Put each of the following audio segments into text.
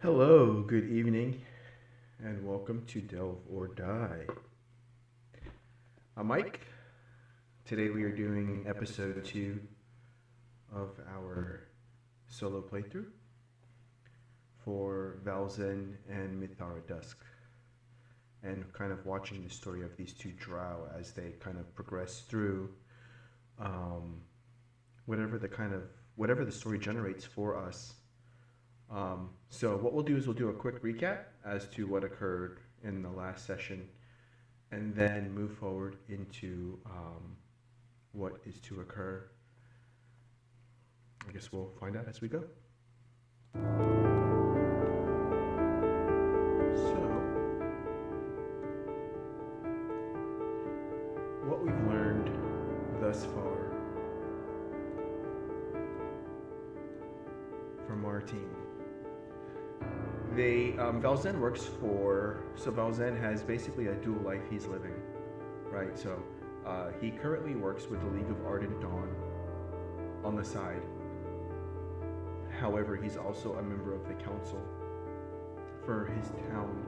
Hello, good evening, and welcome to Delve or Die. I'm Mike. Today we are doing episode 2 of our solo playthrough for Valzen and Mythara Dusk, and kind of watching the story of these two drow as they kind of progress through whatever the story generates for us. So what we'll do is we'll do a quick recap as to what occurred in the last session, and then move forward into what is to occur. I guess we'll find out as we go. So, what we've learned thus far from our team. Valzen works Valzen has basically a dual life he's living, right? So he currently works with the League of Ardent Dawn on the side. However, he's also a member of the council for his town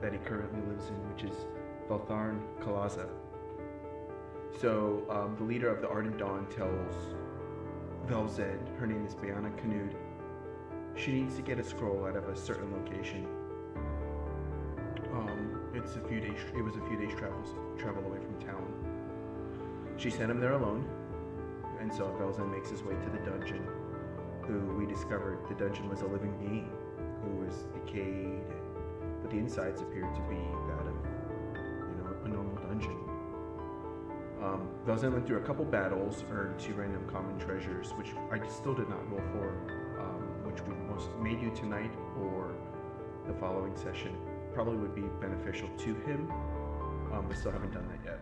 that he currently lives in, which is Valtharn Kalaza. So the leader of the Ardent Dawn tells Valzen, her name is Bayana Kanud, she needs to get a scroll out of a certain location. It was a few days travel away from town. She sent him there alone, and so Valzen makes his way to the dungeon, who we discovered the dungeon was a living being, who was decayed, but the insides appeared to be that of, a normal dungeon. Valzen went through a couple battles, earned 2 random common treasures, which I still did not roll for, which we most may do tonight or the following session. Probably would be beneficial to him, but still haven't done that yet.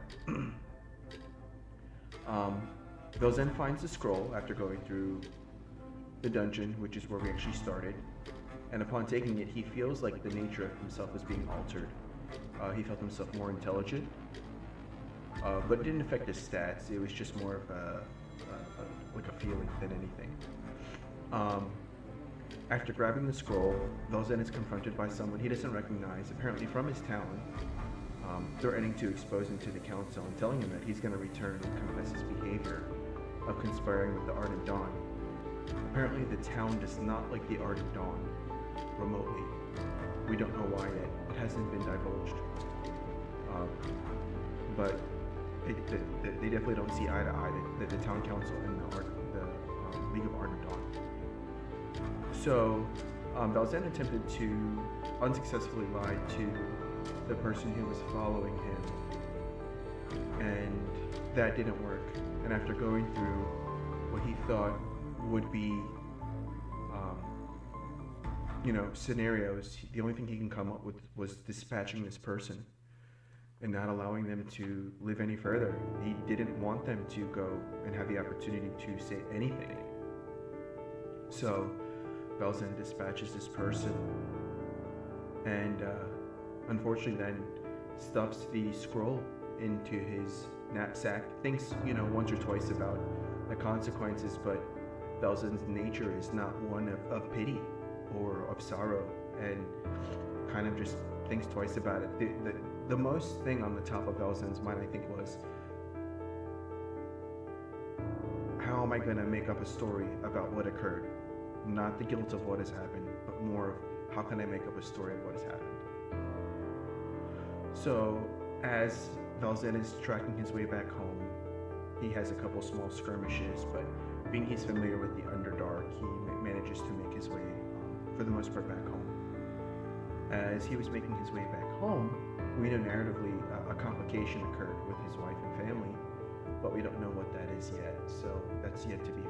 Valzen finds the scroll after going through the dungeon, which is where we actually started, and upon taking it, he feels like the nature of himself was being altered. He felt himself more intelligent, but it didn't affect his stats. It was just more of a feeling than anything. After grabbing the scroll, Valzen is confronted by someone he doesn't recognize, apparently from his town, threatening to expose him to the council and telling him that he's going to return and confess his behavior of conspiring with the Ardent Dawn. Apparently the town does not like the Ardent Dawn remotely. We don't know why yet. It hasn't been divulged. But they definitely don't see eye to eye, the town council and the League of Ardent Dawn. So, Valzen attempted to unsuccessfully lie to the person who was following him, and that didn't work. And after going through what he thought would be, scenarios, the only thing he can come up with was dispatching this person and not allowing them to live any further. He didn't want them to go and have the opportunity to say anything. So Valzen dispatches this person and unfortunately then stuffs the scroll into his knapsack. Thinks, once or twice about the consequences, but Valzen's nature is not one of pity or of sorrow, and kind of just thinks twice about it. The most thing on the top of Valzen's mind, I think, was, how am I going to make up a story about what occurred? Not the guilt of what has happened, but more of how can I make up a story of what has happened? So as Valzen is tracking his way back home, he has a couple small skirmishes, but being he's familiar with the Underdark, he manages to make his way, for the most part, back home. As he was making his way back home, we know narratively a complication occurred with his wife and family, but we don't know what that is yet, so that's yet to be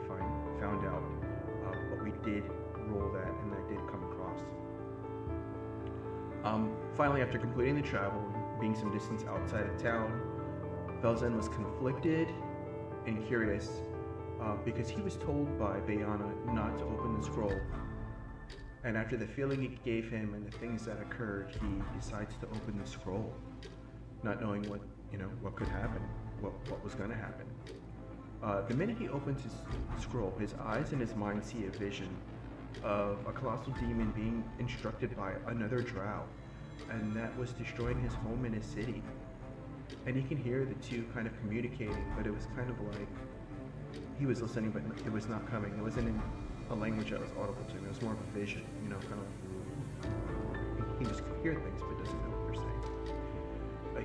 found out. But we did roll that, and that did come across. Finally, after completing the travel, being some distance outside of town, Valzen was conflicted and curious because he was told by Bayana not to open the scroll. And after the feeling it gave him and the things that occurred, he decides to open the scroll, not knowing what could happen, what was going to happen. The minute he opens his scroll, his eyes and his mind see a vision of a colossal demon being instructed by another drow, and that was destroying his home and his city. And he can hear the two kind of communicating, but it was kind of like he was listening, but it was not coming. It wasn't in a language that was audible to him. It was more of a vision, kind of. He just can hear things, but doesn't know what they're saying.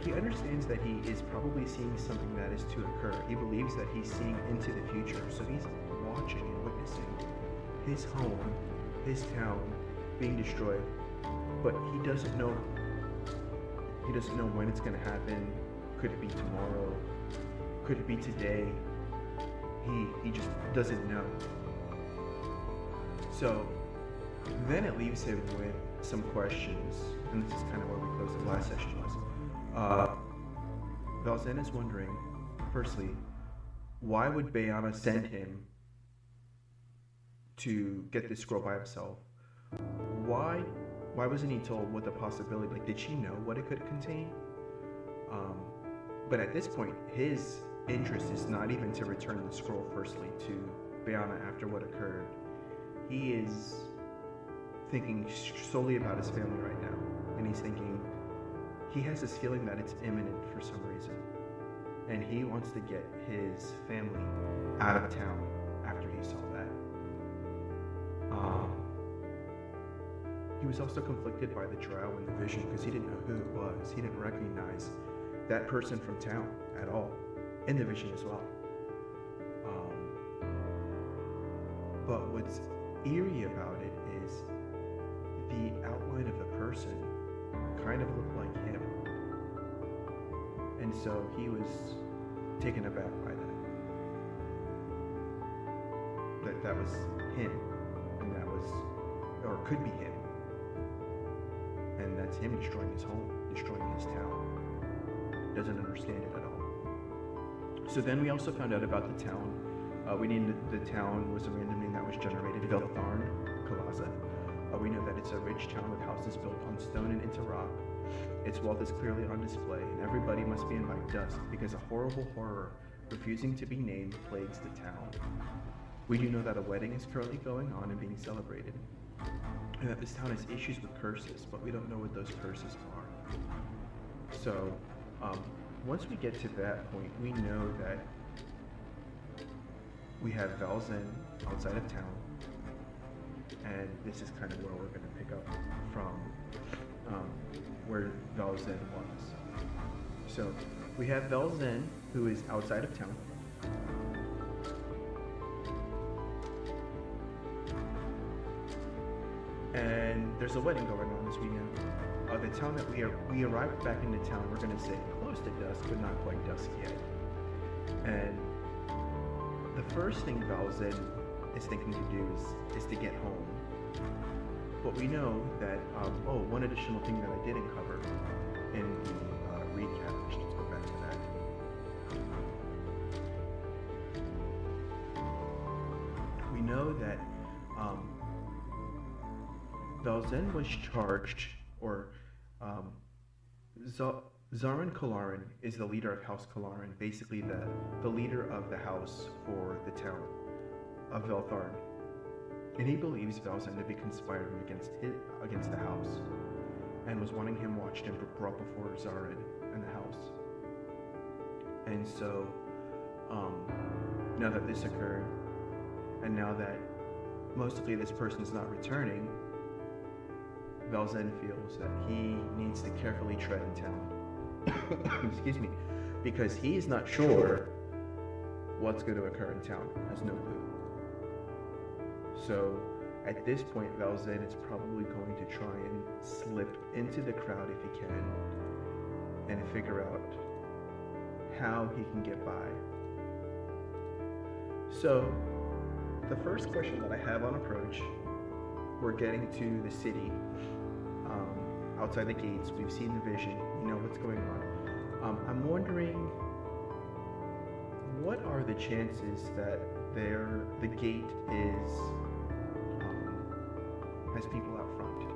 He understands that he is probably seeing something that is to occur. He believes that he's seeing into the future, so he's watching and witnessing his home, his town being destroyed, but he doesn't know. He doesn't know when it's going to happen. Could it be tomorrow? Could it be today? He just doesn't know. So then it leaves him with some questions, and this is kind of where we closed the last session was. Valzen is wondering, firstly, why would Bayana send him to get this scroll by himself? Why wasn't he told what the possibility, did she know what it could contain? But at this point, his interest is not even to return the scroll firstly to Bayana after what occurred. He is thinking solely about his family right now, and he has this feeling that it's imminent for some reason, and he wants to get his family out of town after he saw that. He was also conflicted by the drow in the vision because he didn't know who it was. He didn't recognize that person from town at all, in the vision as well. But what's eerie about it is the outline of the person kind of looked like him, and so he was taken aback by that was him, and that was, or could be him, and that's him destroying his home, destroying his town. Doesn't understand it at all. So then we also found out about the town. We named the town was a random name that was generated, Veltharn Kalaza. We know that it's a rich town with houses built on stone and into rock. Its wealth is clearly on display, and everybody must be in by dusk because a horrible horror, refusing to be named, plagues the town. We do know that a wedding is currently going on and being celebrated, and that this town has issues with curses, but we don't know what those curses are. So, once we get to that point, we know that we have Valzen outside of town, and this is kind of where we're going to pick up from where Valzen was. So we have Valzen, who is outside of town. and there's a wedding going on, as we know. The town that we arrived back into town, we're gonna say close to dusk, but not quite dusk yet. And the first thing Valzen is thinking to do is to get home. But we know that, one additional thing that I didn't cover in the recap, let's go back to that. We know that Valzen was charged, or Zarin Kalarin is the leader of House Kalarin, basically the leader of the house for the town of Veltharn. And he believes Valzen to be conspiring against the house, and was wanting him watched and brought before Zarin and the house. And so, now that this occurred, and now that mostly this person's not returning, Valzen feels that he needs to carefully tread in town. Excuse me, because he is not sure what's going to occur in town, has no clue. So at this point, Valzen is probably going to try and slip into the crowd if he can, and figure out how he can get by. So the first question that I have on approach, we're getting to the city, outside the gates. We've seen the vision, we know what's going on. I'm wondering, what are the chances that the gate has people out front?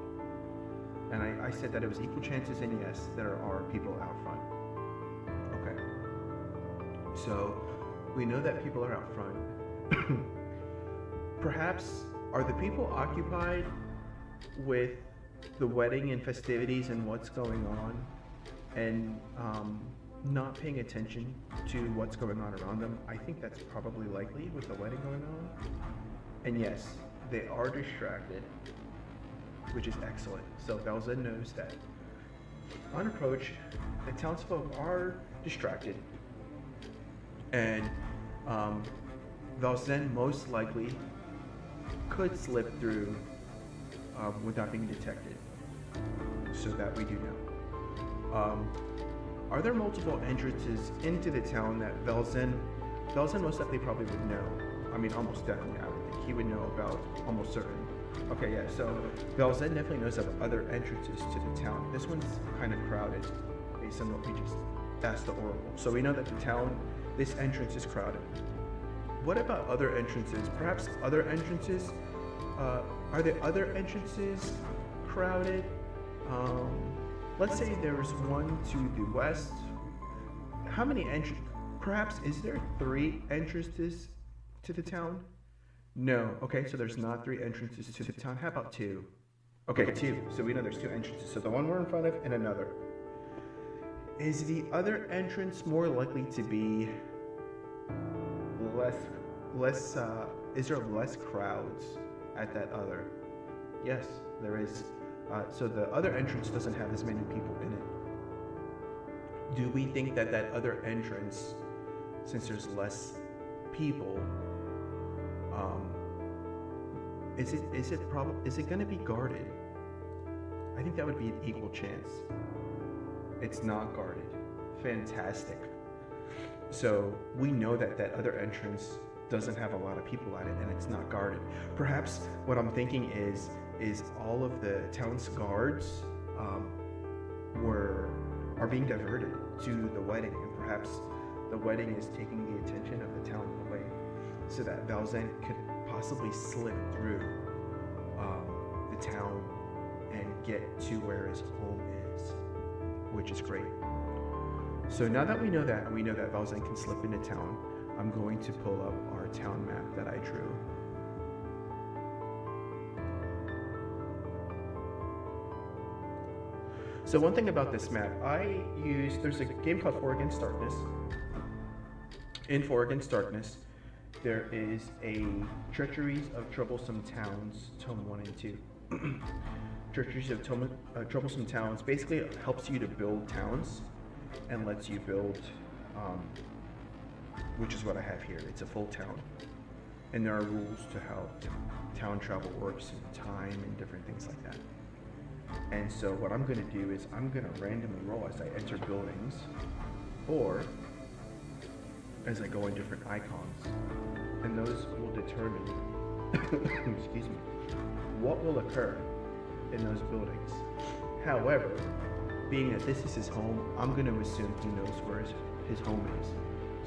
And I said that it was equal chances, and yes, there are people out front. Okay. So we know that people are out front. Perhaps, are the people occupied with the wedding and festivities and what's going on, and not paying attention to what's going on around them? I think that's probably likely with the wedding going on. And yes, they are distracted, which is excellent. So Valzen knows that. On approach, the townsfolk are distracted, and Valzen most likely could slip through without being detected, so that we do know. Are there multiple entrances into the town that Valzen most likely probably would know? I mean, almost definitely, I would think he would know about, almost certain. Okay, yeah, so Valzen definitely knows of other entrances to the town. This one's kind of crowded, based on what we just asked the Oracle. So we know that the town, this entrance is crowded. What about other entrances? Perhaps other entrances? Are the other entrances crowded? Let's say there's one to the west. How many entrances? Perhaps, is there 3 entrances to the town? No. Okay, so there's not 3 entrances to the town. How about 2? Okay, 2. So we know there's 2 entrances. So the one we're in front of and another. Is the other entrance more likely to be is there less crowds at that other? Yes, there is. So the other entrance doesn't have as many people in it. Do we think that other entrance, since there's less people, is it going to be guarded? I think that would be an equal chance. It's not guarded. Fantastic. So we know that other entrance doesn't have a lot of people at it, and it's not guarded. Perhaps what I'm thinking is all of the town's guards are being diverted to the wedding, and perhaps the wedding is taking the attention of the town away, so that Valzen could possibly slip through the town and get to where his home is, which is great. So now that we know that, and we know that Valzen can slip into town, I'm going to pull up our town map that I drew. So one thing about this map, there's a game called 4 Against Darkness. In 4 Against Darkness, there is a Treacheries of Troublesome Towns, Tome 1 and 2. Treacheries of Troublesome Towns basically helps you to build towns and lets you build, which is what I have here. It's a full town. And there are rules to how town travel works and time and different things like that. And so what I'm going to do is I'm going to randomly roll as I enter buildings or as I go in different icons. And those will determine, excuse me, what will occur in those buildings. However, being that this is his home, I'm going to assume he knows where his home is.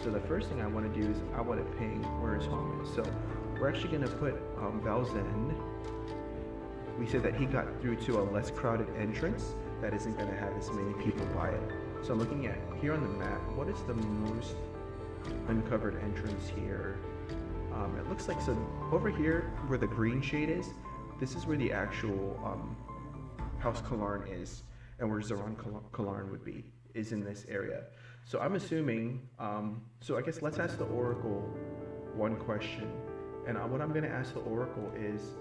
So the first thing I want to do is I want to ping where his home is. So we're actually going to put Valzen. We said that he got through to a less crowded entrance that isn't going to have as many people by it. So I'm looking at here on the map, what is the most uncovered entrance here? It looks like, so over here where the green shade is, this is where the actual House Kalarn is, and where Zoran Kalarn would be, is in this area. So I'm assuming, so I guess let's ask the Oracle one question. And what I'm going to ask the Oracle is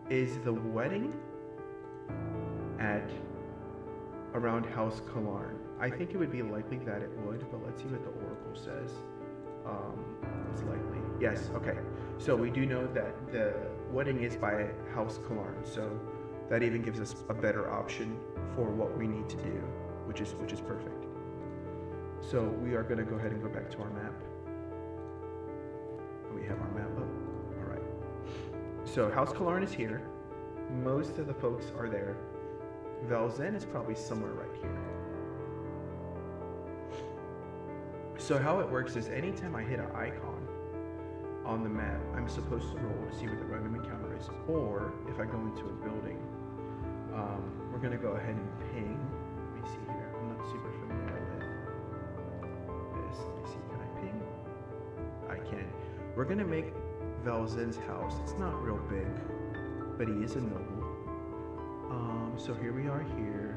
the wedding at around House Kalarn? I think it would be likely that it would, but let's see what the Oracle says. It's likely. Yes, okay. So we do know that the wedding is by House Kalarn, so that even gives us a better option for what we need to do, which is perfect. So we are going to go ahead and go back to our map. We have our map up. All right. So House Kalarn is here. Most of the folks are there. Valzen is probably somewhere right here. So how it works is anytime I hit an icon on the map, I'm supposed to roll to see what the random encounter is. Or if I go into a building, we're going to go ahead and ping. Let me see here. I'm not super familiar with this. Let me see. Can I ping? I can. We're going to make Valzen's house. It's not real big, but he is a noble. So here we are here.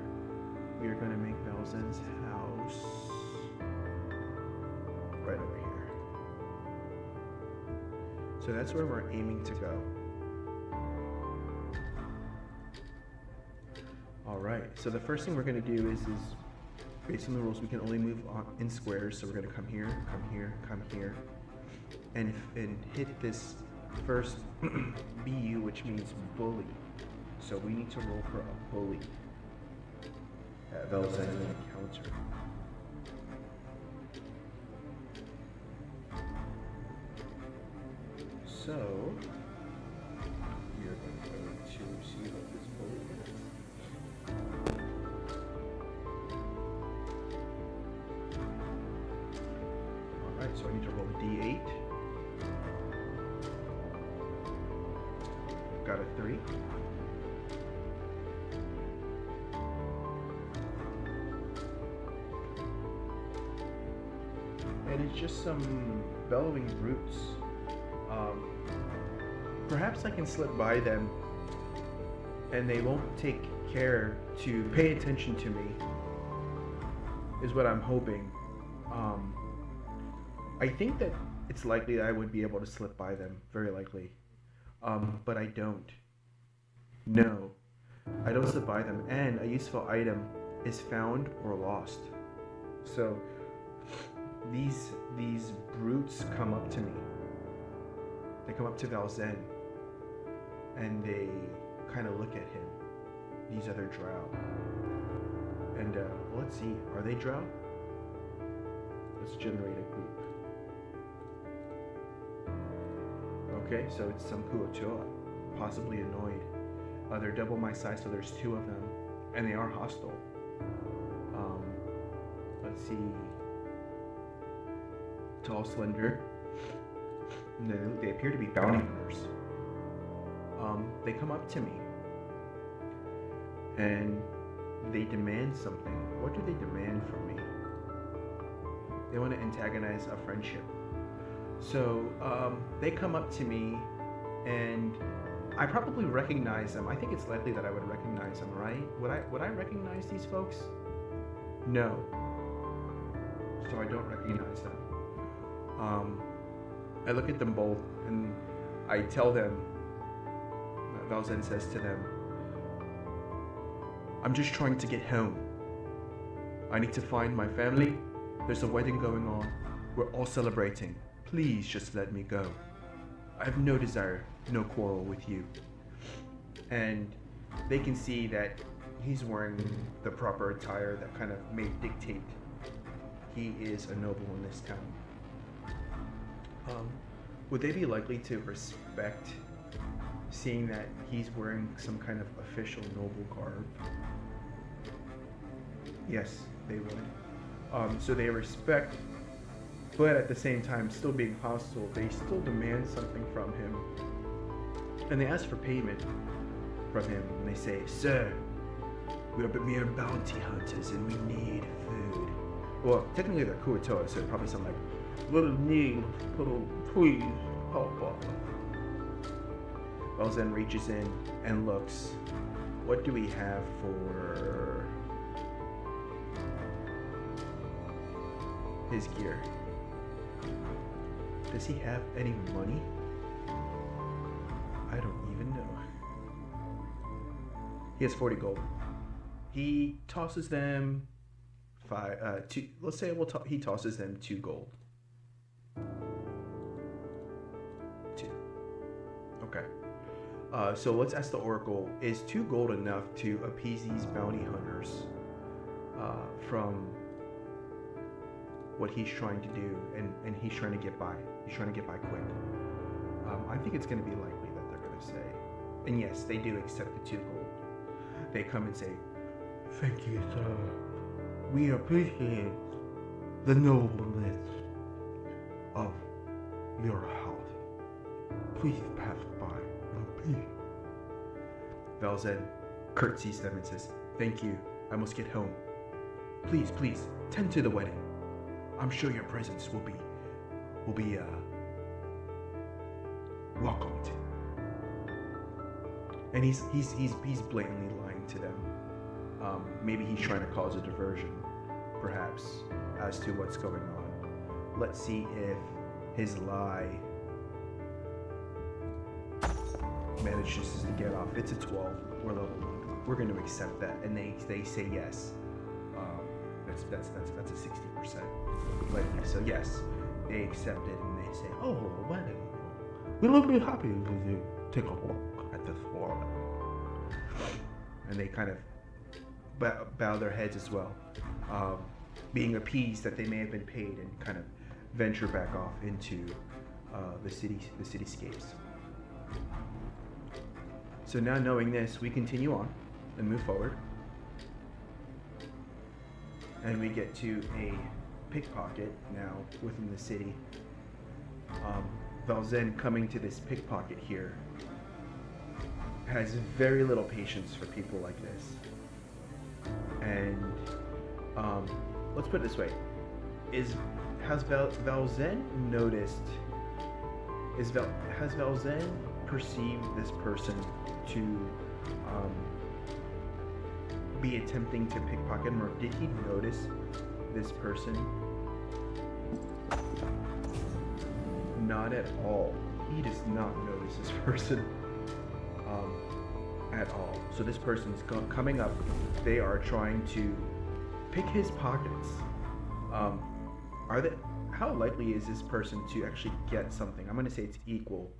We are going to make Valzen's house right over here. So that's where we're aiming to go. All right, so the first thing we're going to do is based on the rules, we can only move in squares. So we're going to come here, come here, come here, and hit this first BU, which means bully. So we need to roll for a bully at Valzen encounter. So we are going to see what this bully is. Alright, so I need to roll a D8. Got a 3. And it's just some bellowing brutes. Perhaps I can slip by them and they won't take care to pay attention to me, is what I'm hoping. I think that it's likely that I would be able to slip by them, very likely. But I don't. No, I don't slip by them, and a useful item is found or lost. So these brutes come up to me. They come up to Valzen, and they kind of look at him. These other drow. And let's see, are they drow? Let's generate a group. Okay, so it's some Kuotoa, possibly annoyed. They're double my size, so there's 2 of them, and they are hostile. Let's see. Tall, slender. No, they appear to be bounty hunters. They come up to me and they demand something. What do they demand from me? They want to antagonize a friendship. So they come up to me and I probably recognize them. I think it's likely that I would recognize them, right? Would I recognize these folks? No. So I don't recognize them. I look at them both and I tell them, Valzen says to them, I'm just trying to get home. I need to find my family. There's a wedding going on. We're all celebrating. Please just let me go. I have no desire, no quarrel with you. And they can see that he's wearing the proper attire that kind of may dictate he is a noble in this town. Would they be likely to respect seeing that he's wearing some kind of official noble garb? Yes, they would. So they respect, but at the same time, still being hostile, they still demand something from him. And they ask for payment from him, and they say, "Sir, we are but mere bounty hunters and we need food." Well, technically they're Kuatoa, so it probably sound like, "Little need, little please, help us." Valzen reaches in and looks. What do we have for his gear? Does he have any money? I don't even know. He has 40 gold. He tosses them two. Let's say he tosses them 2 gold. 2. Okay. So let's ask the Oracle, is 2 gold enough to appease these bounty hunters from what he's trying to do, and he's trying to get by. He's trying to get by quick. I think it's going to be likely that they're going to say, and yes, they do accept the 2 gold. They come and say, "Thank you, sir. We appreciate the nobleness of your house. Please pass by in peace." Valzen curtsies them and says, "Thank you. I must get home. Please, please, tend to the wedding. I'm sure your presence will be welcomed." And he's blatantly lying to them. Maybe he's trying to cause a diversion, perhaps, as to what's going on. Let's see if his lie manages to get off. It's a 12. We're level 1. We're going to accept that, and they say yes. That's a 60%. So yes, they accept it, and they say, "Oh, wedding. We'll be happy with you. Take a look at this floor." And they kind of bow their heads as well, being appeased that they may have been paid, and kind of venture back off into the cityscapes. So now, knowing this, we continue on and move forward, and we get to a pickpocket now within the city. Valzen, coming to this pickpocket here, has very little patience for people like this. And let's put it this way: has Valzen noticed? Has Valzen perceived this person to be attempting to pickpocket him, or did he notice this person? Not at all. He does not notice this person at all. So this person's coming up. They are trying to pick his pockets. How likely is this person to actually get something? I'm going to say it's equal.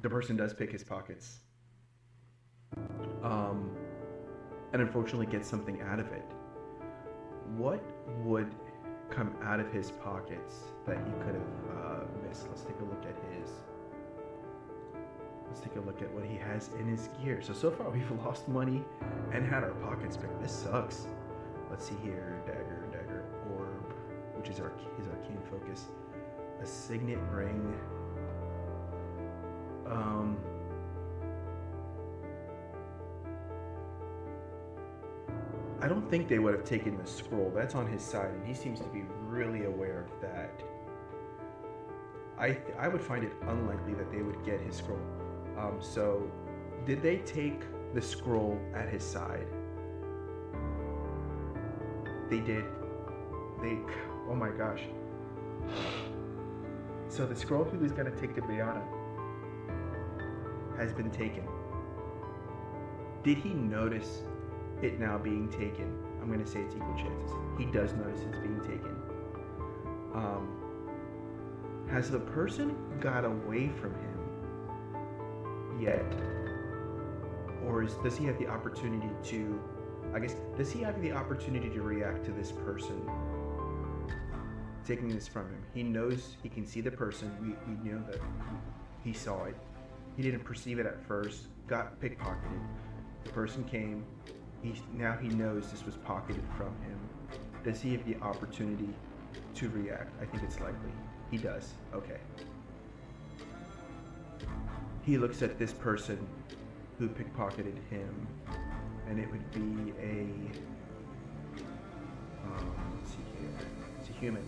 The person does pick his pockets, and unfortunately gets something out of it. What would come out of his pockets that he could have missed? Let's take a look at what he has in his gear. So far we've lost money and had our pockets picked. This sucks. Let's see here: dagger, orb, which is his arcane focus, a signet ring. I don't think they would have taken the scroll. That's on his side, and he seems to be really aware of that. I would find it unlikely that they would get his scroll. So, did they take the scroll at his side? They did. Oh my gosh. So the scroll he was going to take to Brianna has been taken. Did he notice it now being taken? I'm going to say it's equal chances. He does notice it's being taken. Has the person got away from him yet? Or does he have the opportunity to, does he have the opportunity to react to this person taking this from him? He knows, he can see the person. We know that he saw it. He didn't perceive it at first, got pickpocketed. The person came, now he knows this was pocketed from him. Does he have the opportunity to react? I think it's likely. He does. Okay. He looks at this person who pickpocketed him, and it would be a, let's see here, it's a human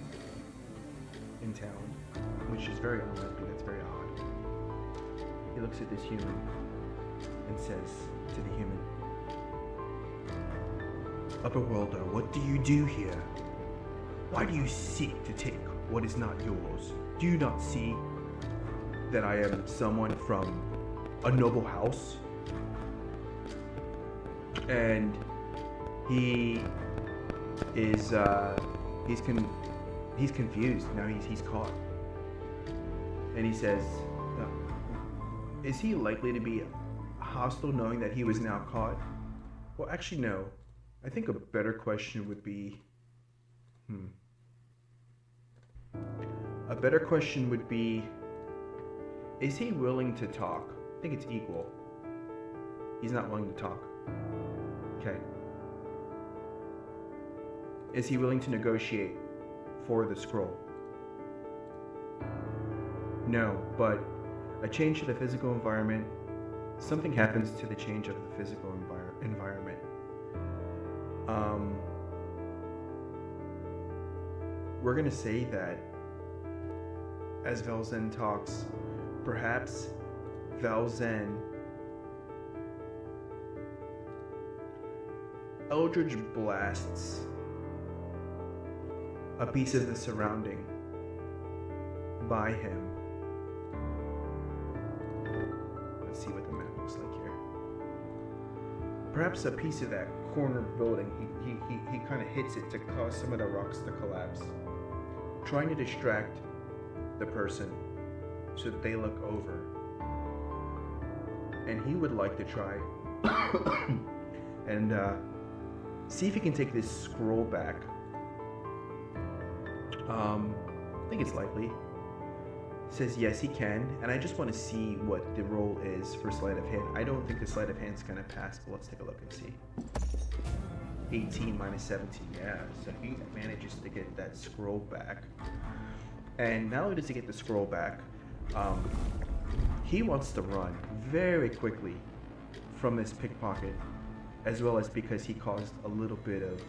in town, which is very unlikely. That's very odd. He looks at this human and says to the human, "Upperworlder, what do you do here? Why do you seek to take what is not yours? Do you not see that I am someone from a noble house?" And he is he's confused now. He's caught, and he says, "Is he likely to be hostile, knowing that he was now caught?" Well, actually, no. I think a better question would be, a better question would be, is he willing to talk? I think it's equal. He's not willing to talk. Okay. Is he willing to negotiate for the scroll? No, but a change to the physical environment, something happens to the change of the physical environment. We're going to say that as Valzen talks, perhaps Valzen Eldritch blasts a piece of the surrounding by him. Let's see what the map looks like here. Perhaps a piece of that corner building, he kind of hits it to cause some of the rocks to collapse, trying to distract the person so that they look over. And he would like to try and see if he can take this scroll back. I think it's likely. Says yes, he can, and I just want to see what the roll is for sleight of hand. I don't think the sleight of hand's gonna pass, but let's take a look and see. 18 minus 17, yeah. So he manages to get that scroll back, and not only does he get the scroll back, he wants to run very quickly from this pickpocket, as well as because he caused a little bit of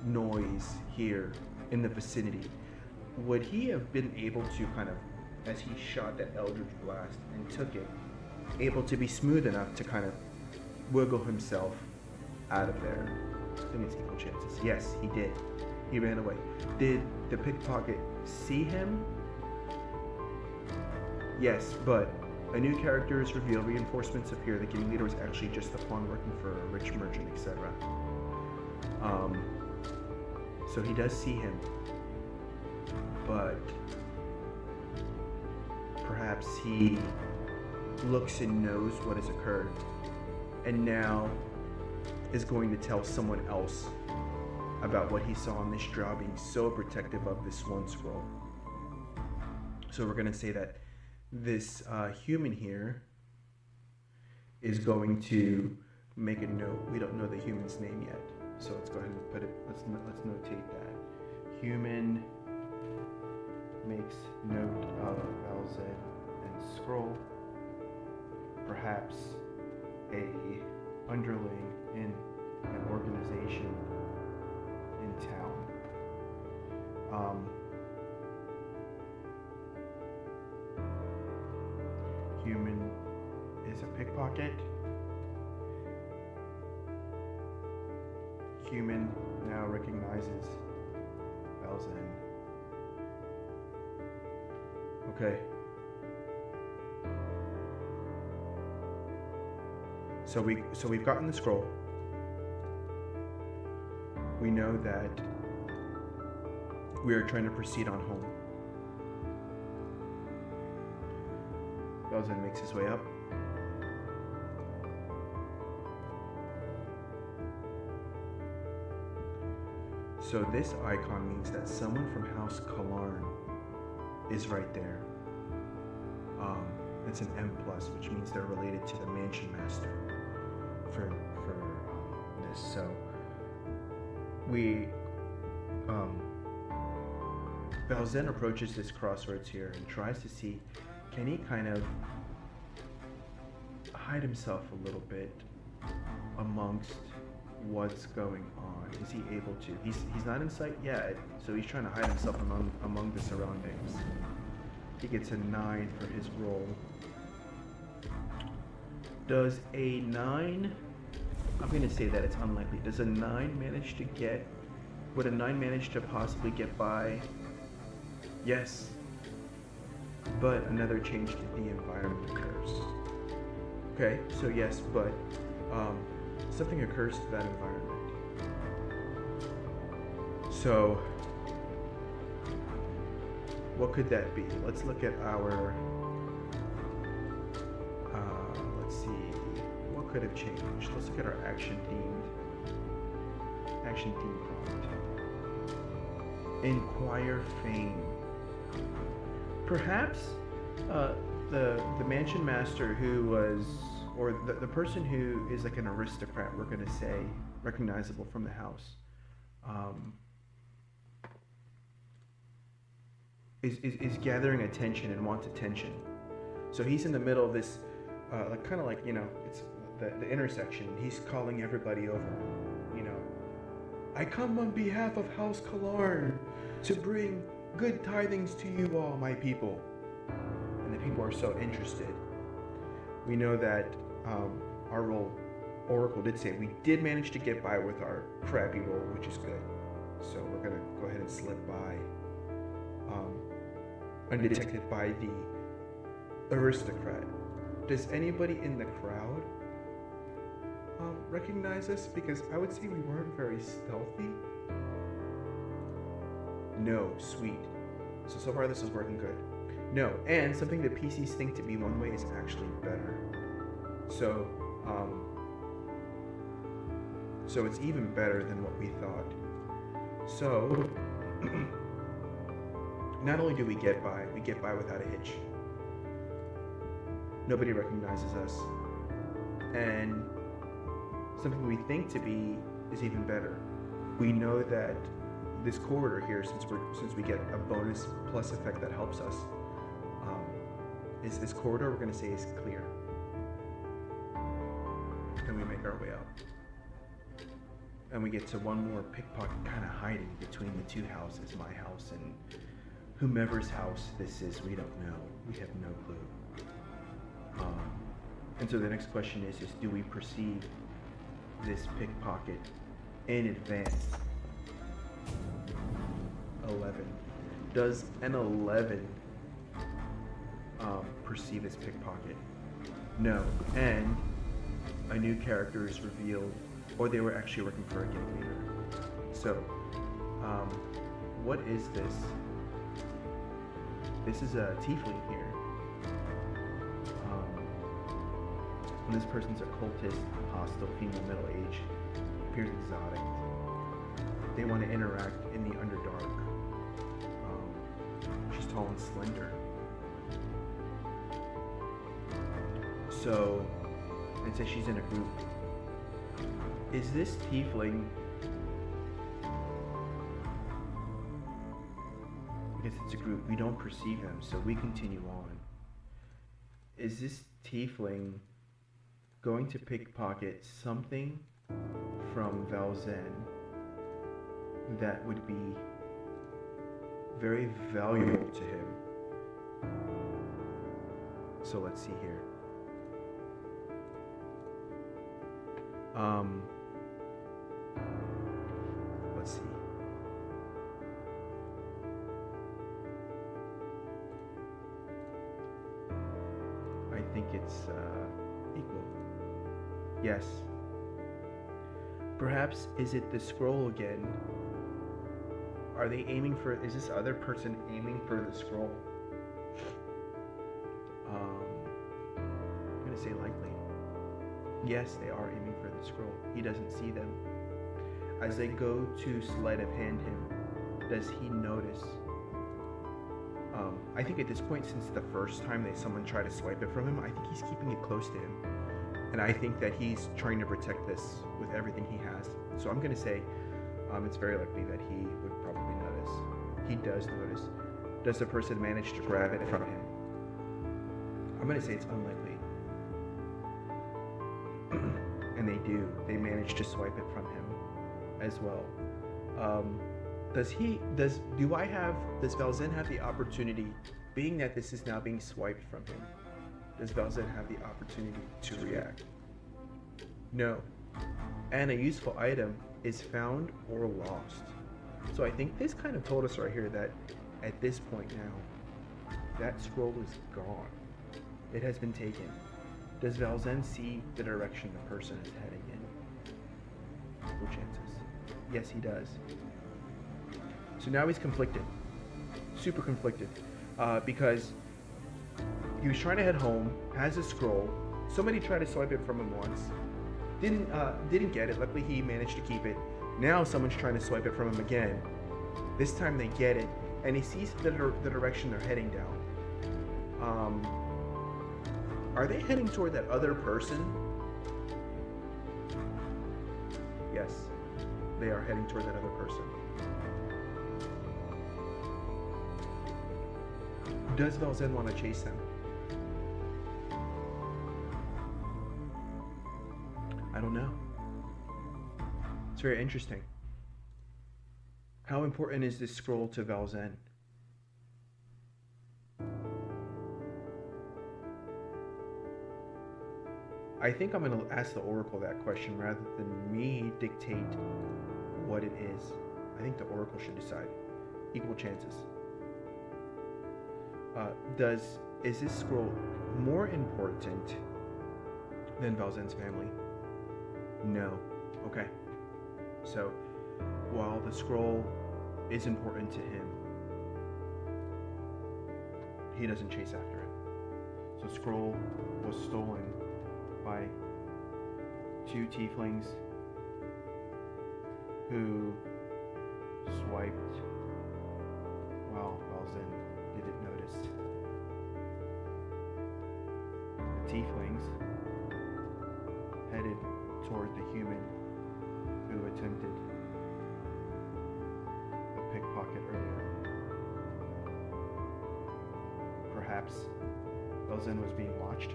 noise here in the vicinity. Would he have been able to kind of, as he shot that Eldritch Blast and took it, able to be smooth enough to kind of wiggle himself out of there? I think it's equal chances. Yes, he did. He ran away. Did the pickpocket see him? Yes, but a new character is revealed. Reinforcements appear. The game leader was actually just a pawn working for a rich merchant, etc. So he does see him, but perhaps he looks and knows what has occurred, and now is going to tell someone else about what he saw in this draw, being so protective of this one scroll. So we're going to say that this human here is going to make a note. We don't know the human's name yet, so let's go ahead and put it. Let's notate that. Human makes note of Valzen and scroll. Perhaps a underling in an organization in town. Human is a pickpocket. Human now recognizes Valzen. Okay. So we've gotten the scroll. We know that we are trying to proceed on home. Valzen makes his way up. So this icon means that someone from House Kalarn is right there. It's an M+, which means they're related to the Mansion Master for this. So Valzen approaches this crossroads here and tries to see, can he kind of hide himself a little bit amongst what's going on? Is he able to? He's not in sight yet, so he's trying to hide himself among the surroundings. He gets a 9 for his roll. Does a 9, I'm going to say that it's unlikely. Does a 9 manage to get, would a 9 manage to possibly get by? Yes. But another change to the environment occurs. Okay, so yes, but something occurs to that environment. So, what could that be? Let's look at our, let's see, what could have changed? Let's look at our action theme prompt. Inquire fame. Perhaps the Mansion Master who was, or the person who is like an aristocrat, we're going to say, recognizable from the house, is gathering attention and wants attention. So he's in the middle of this, like kind of like, you know, it's the intersection. He's calling everybody over, you know. I come on behalf of House Kalarn to bring good tidings to you all, my people. And the people are so interested. We know that our roll, Oracle did say we did manage to get by with our crappy roll, which is good. So we're gonna go ahead and slip by undetected by the aristocrat. Does anybody in the crowd recognize us? Because I would say we weren't very stealthy. No, sweet. So far this is working good. No, and something that PCs think to be one way is actually better. So it's even better than what we thought. So, not only do we get by without a hitch. Nobody recognizes us. And something we think to be is even better. We know that this corridor here, since we get a bonus plus effect that helps us, is this corridor we're going to say is clear. And we make our way up. And we get to one more pickpocket kind of hiding between the two houses, my house and whomever's house this is. We don't know. We have no clue. And so the next question is do we perceive this pickpocket in advance? 11. Does an 11 perceive this pickpocket? No. And a new character is revealed, or they were actually working for a guild leader. So, what is this? This is a tiefling here. And this person's a cultist, hostile, female, middle age, appears exotic. They want to interact in the Underdark. She's tall and slender. So, it says she's in a group. Is this tiefling, because it's a group, we don't perceive them, so we continue on. Is this tiefling going to pickpocket something from Valzen that would be very valuable to him? So let's see here. Let's see. I think it's equal. Yes. Perhaps is it the scroll again? Are they aiming for, is this other person aiming for the scroll? to say likely. Yes, they are aiming for the scroll. He doesn't see them. As they go to sleight of hand him, does he notice? I think at this point, since the first time that someone tried to swipe it from him, I think he's keeping it close to him. And I think that he's trying to protect this with everything he has. So I'm going to say it's very likely that he would probably notice. He does notice. Does the person manage to grab it from him? I'm going to say it's unlikely. And they do. They manage to swipe it from him as well. Does Valzen have the opportunity, being that this is now being swiped from him, does Valzen have the opportunity to react? No. And a useful item is found or lost. So I think this kind of told us right here that at this point now, that scroll is gone. It has been taken. Does Valzen see the direction the person is heading in? Equal chances. Yes, he does. So now he's conflicted. Super conflicted. Because he was trying to head home, has a scroll. Somebody tried to swipe it from him once. Didn't get it. Luckily he managed to keep it. Now someone's trying to swipe it from him again. This time they get it, and he sees the direction they're heading down. Are they heading toward that other person? Yes, they are heading toward that other person. Does Valzen want to chase them? I don't know. It's very interesting. How important is this scroll to Valzen? I think I'm going to ask the Oracle that question rather than me dictate what it is. I think the Oracle should decide. Equal chances. Is this scroll more important than Valzen's family? No. Okay. So, while the scroll is important to him, he doesn't chase after it. So, scroll was stolen by two tieflings who swiped while Valzen didn't notice. The tieflings headed toward the human who attempted a pickpocket earlier. Perhaps Valzen was being watched.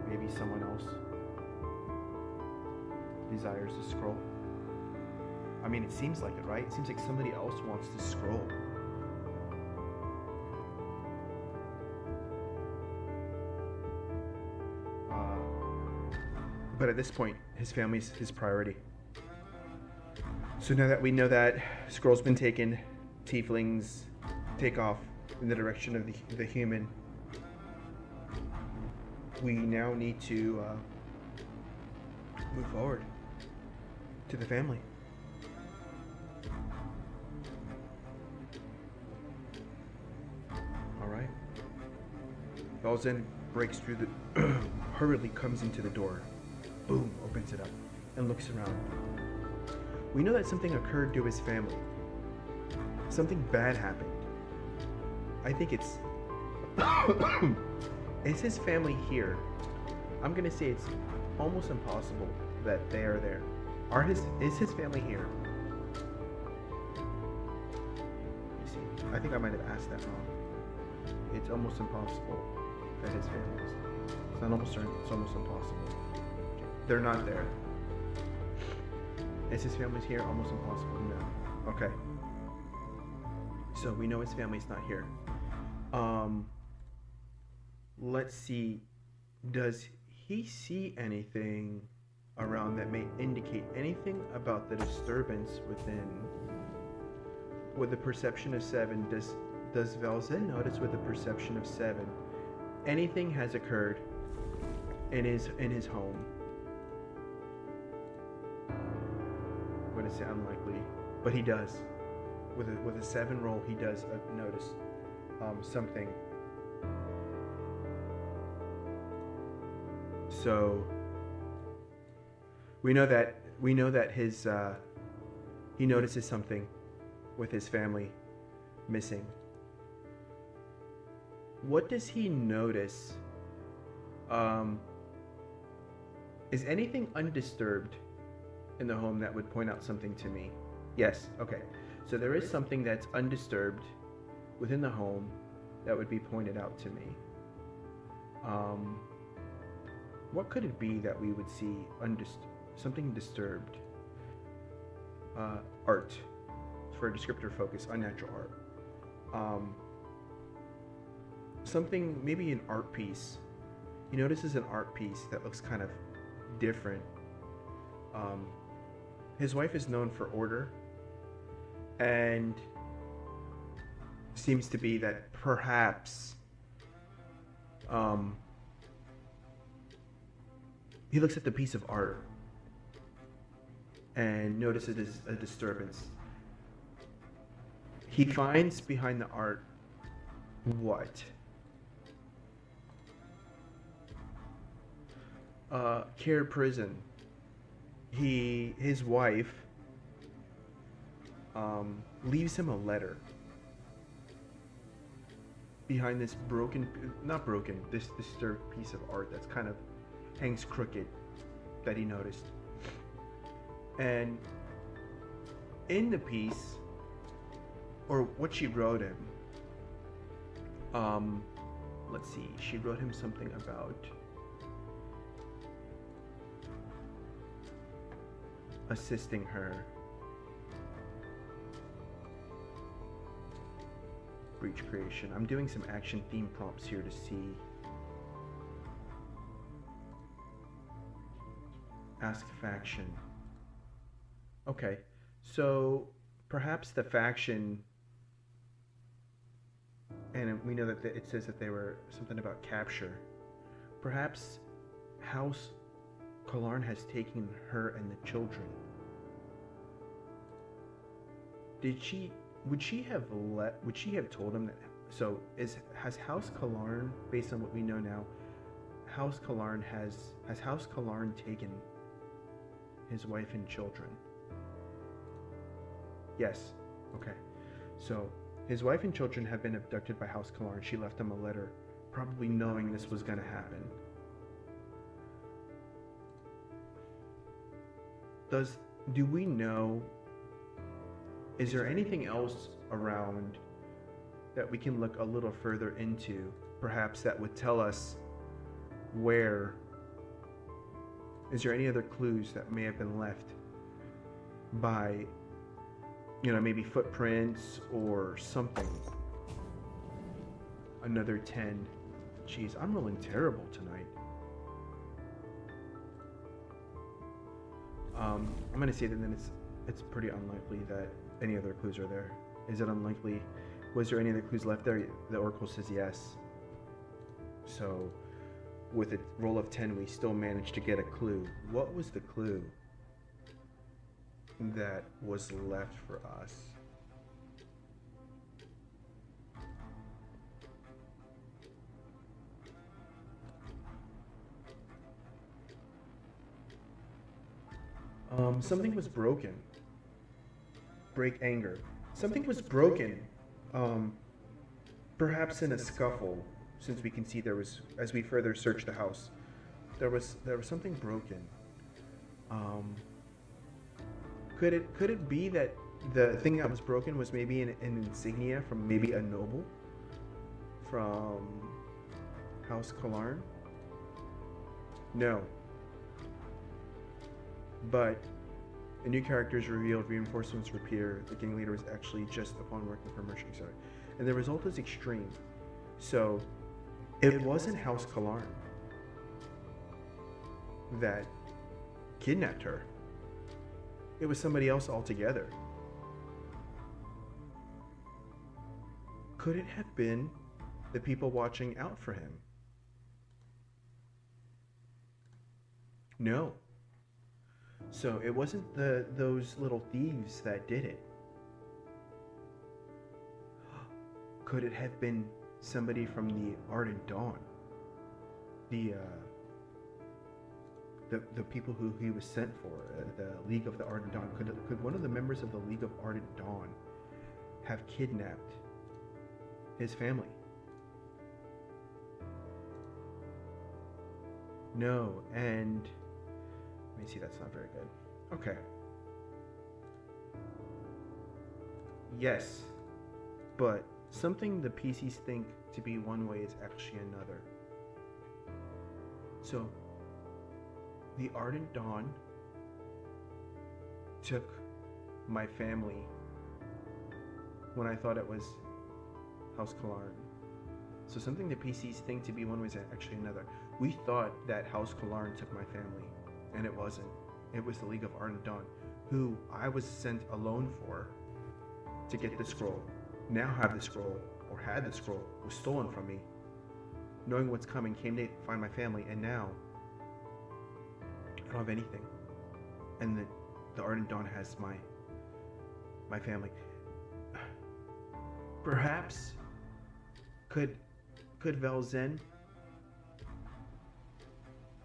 Maybe someone else desires the scroll. I mean, it seems like it, right? It seems like somebody else wants the scroll. But at this point, his family's his priority. So now that we know that scroll's been taken, tieflings take off in the direction of the human. We now need to move forward to the family. All right. Valzen breaks through the, hurriedly comes into the door. Boom, opens it up and looks around. We know that something occurred to his family. Something bad happened. I think it's... Is his family here? I'm gonna say it's almost impossible that they are there. Is his family here? You see, I think I might have asked that wrong. It's almost impossible that his family is. It's not almost certain, it's almost impossible. They're not there. Is his family's here? Almost impossible. No. Okay. So we know his family's not here. Let's see. Does he see anything around that may indicate anything about the disturbance within? With the perception of 7, does Valzen notice with the perception of 7 anything has occurred in his home? I'm going to say unlikely, but he does. With a 7 roll, he does notice something So we know that his he notices something with his family missing. What does he notice? Is anything undisturbed in the home that would point out something to me? Yes. Okay. So there is something that's undisturbed within the home that would be pointed out to me. What could it be that we would see something disturbed? Art, for a descriptor focus, unnatural art. Something, maybe an art piece. He notices an art piece that looks kind of different. His wife is known for order, and seems to be that perhaps he looks at the piece of art and notices a disturbance. He finds behind the art what? Care prison. His wife leaves him a letter behind this this disturbed piece of art that's kind of hangs crooked that he noticed. And in the piece, or what she wrote him, let's see, she wrote him something about assisting her. Breach creation. I'm doing some action theme prompts here to see. Ask faction. Okay, so perhaps the faction, and we know that it says that they were something about capture. Perhaps House Kalarn has taken her and the children. Would she have told him that? So has House Kalarn, based on what we know now, has House Kalarn taken his wife and children? Yes. Okay. So his wife and children have been abducted by House Kalarn. She left him a letter, probably knowing this was going to happen. Do we know, is there anything else around that we can look a little further into, perhaps that would tell us where? Is there any other clues that may have been left by, maybe footprints or something? Another 10. Jeez, I'm rolling terrible tonight. I'm going to say that then it's pretty unlikely that any other clues are there. Is it unlikely? Was there any other clues left there? The Oracle says yes. So with a roll of 10, we still managed to get a clue. What was the clue that was left for us? Something was broken. Break anger. Something was broken. Perhaps in a scuffle, since we can see there was, as we further search the house, there was something broken. Could it be that the thing that was broken was maybe an insignia from maybe a noble from House Kalarn? No. But a new character is revealed, reinforcements appear, the gang leader was actually just upon working for Merchant, sorry. And the result is extreme. So, it wasn't House Kalarn that kidnapped her. It was somebody else altogether. Could it have been the people watching out for him? No. So it wasn't those little thieves that did it. Could it have been somebody from the Ardent Dawn? the people who he was sent for, the League of the Ardent Dawn. Could one of the members of the League of Ardent Dawn have kidnapped his family? No, and let me see, that's not very good. Okay. Yes, but something the PCs think to be one way is actually another. So, the Ardent Dawn took my family when I thought it was House Kalarn. So something the PCs think to be one way is actually another. We thought that House Kalarn took my family, and it wasn't. It was the League of Ardent Dawn, who I was sent alone for to get the scroll. Now have the scroll, or had the scroll, was stolen from me. Knowing what's coming, came to find my family, and now I don't have anything. And the Ardent Dawn has my family. Perhaps could Valzen,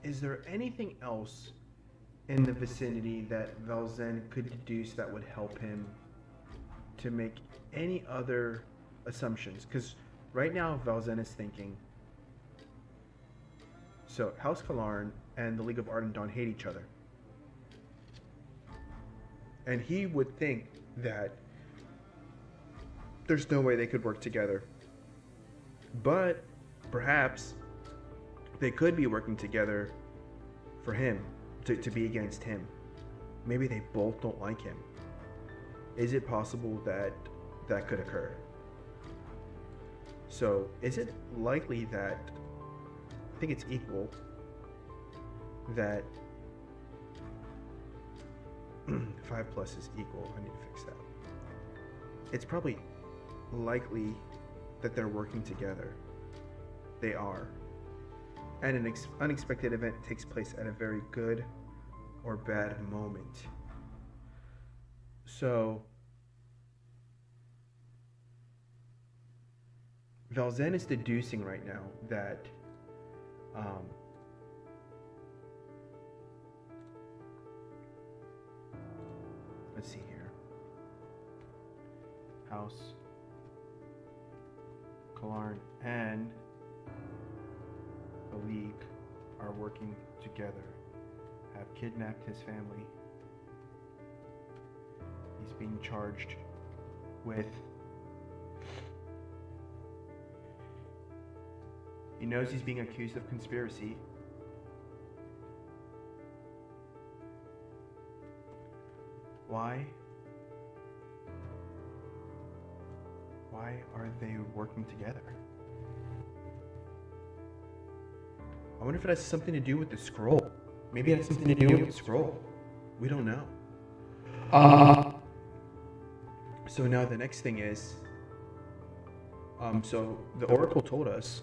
is there anything else in the vicinity that Valzen could deduce that would help him to make any other assumptions? Because right now Valzen is thinking, so House Kalarn and the League of Ardent Dawn hate each other. And he would think that there's no way they could work together. But perhaps they could be working together for him, to be against him. Maybe they both don't like him. Is it possible that that could occur? So is it likely that, I think it's equal, that 5 plus is equal. I need to fix that. It's probably likely that they're working together. They are. And an unexpected event takes place at a very good or bad moment. So Valzen is deducing right now that let's see here. House Kalarn and the League are working together, have kidnapped his family. He's being charged with, he knows he's being accused of conspiracy. Why are they working together? I wonder if it has something to do with the scroll. Maybe it has something to do with the scroll. We don't know. So now the next thing is, so the Oracle told us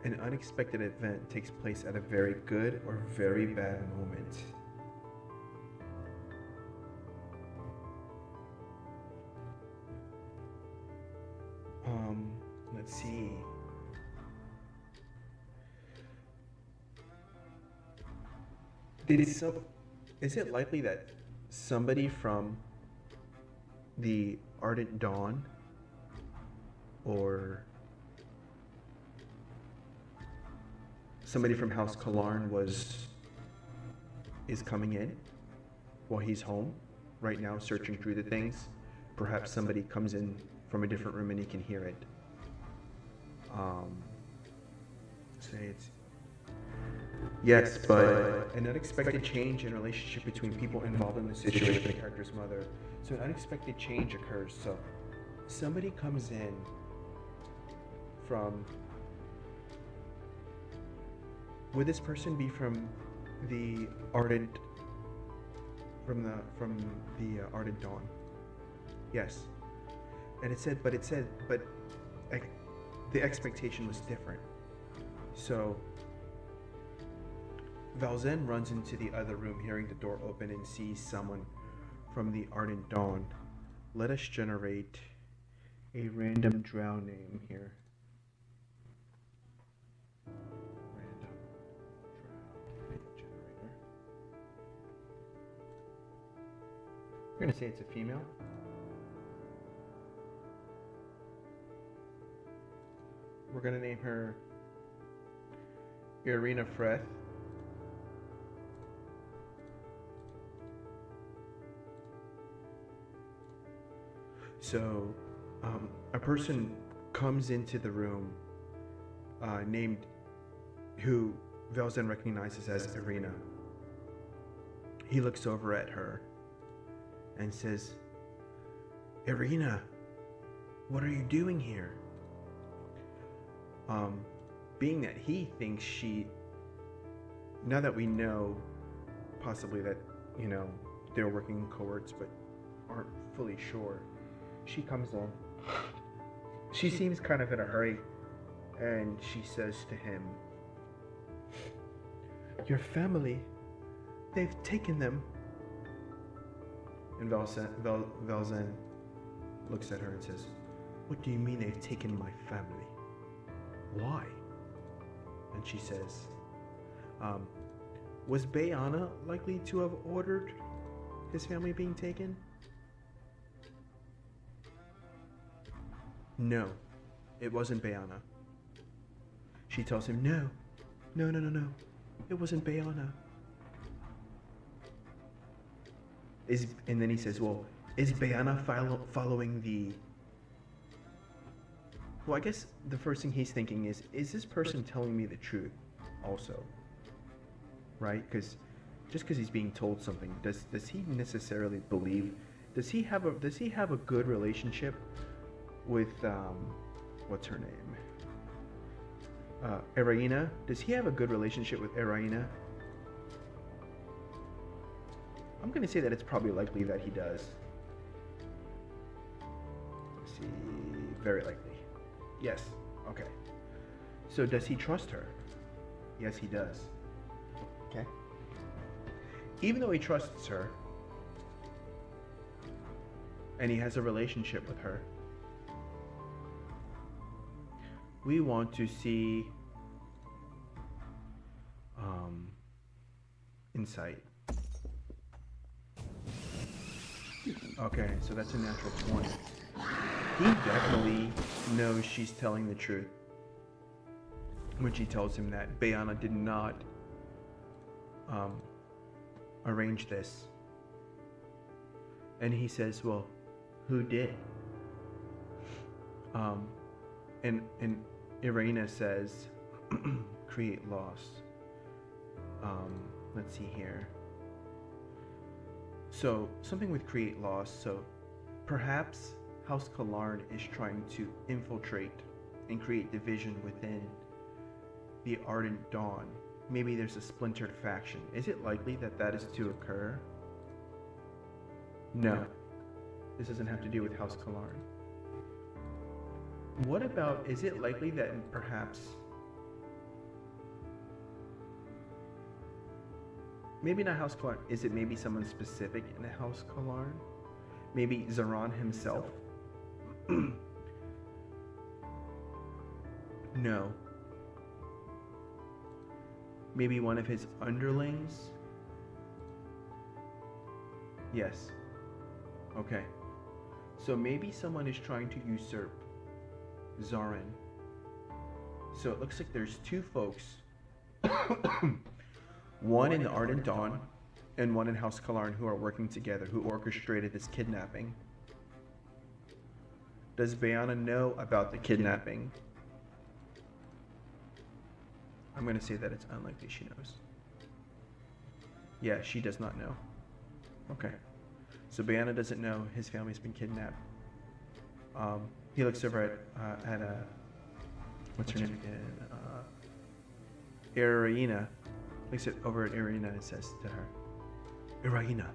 an unexpected event takes place at a very good or very bad moment. Let's see. Is it likely that somebody from the Ardent Dawn or somebody from House Kalarn is coming in while he's home right now searching through the things? Perhaps somebody comes in from a different room and he can hear it. Say it's yes, but an unexpected change in relationship between people involved in the situation, the character's mother. So an unexpected change occurs. So somebody comes in from, would this person be from the Ardent, from the Ardent Dawn? Yes. And but the expectation was different. So Valzen runs into the other room, hearing the door open, and sees someone from the Ardent Dawn. Let us generate a random drow name here. Random trial generator. We're gonna say it's a female. We're gonna name her Irina Freth. So, a person comes into the room named who Valzen recognizes as Irina. He looks over at her and says, "Irina, what are you doing here?" Being that he thinks now that we know possibly that, they're working in cohorts but aren't fully sure, she comes in. She seems kind of in a hurry, and she says to him, "Your family, they've taken them." And Valzen looks at her and says, "What do you mean they've taken my family? Why?" And she says, "Was Bayana likely to have ordered his family being taken?" "No, it wasn't Bayana." She tells him, No, it wasn't Bayana." And then he says, "Well, is Bayana following the..." Well, I guess the first thing he's thinking is this person telling me the truth also? Right? Because just because he's being told something, does he necessarily believe? Does he have a good relationship with what's her name? Irina? Does he have a good relationship with Irina? I'm gonna say that it's probably likely that he does. Let's see, very likely. Yes. Okay. So does he trust her? Yes, he does. Okay. Even though he trusts her, and he has a relationship with her, we want to see insight. Okay, so that's a natural 20. He definitely knows she's telling the truth when she tells him that Bayana did not arrange this. And he says, "Well, who did?" And Irina says, "Create loss." Let's see here. So something with create loss. So perhaps House Kalarn is trying to infiltrate and create division within the Ardent Dawn. Maybe there's a splintered faction. Is it likely that that is to occur? No. This doesn't have to do with House Kalarn. What about, is it likely that perhaps, maybe not House Kalarn, is it maybe someone specific in House Kalarn? Maybe Zaran himself? No. Maybe one of his underlings? Yes. Okay. So maybe someone is trying to usurp Zaran. So it looks like there's two folks. One in the Ardent Dawn and one in House Kalarn who are working together, who orchestrated this kidnapping. Does Bayana know about the kidnapping? I'm going to say that it's unlikely she knows. Yeah, she does not know. Okay. So Bayana doesn't know his family's been kidnapped. He looks over at what's her name again? Irina. Looks over at Irina and says to her, "Irina,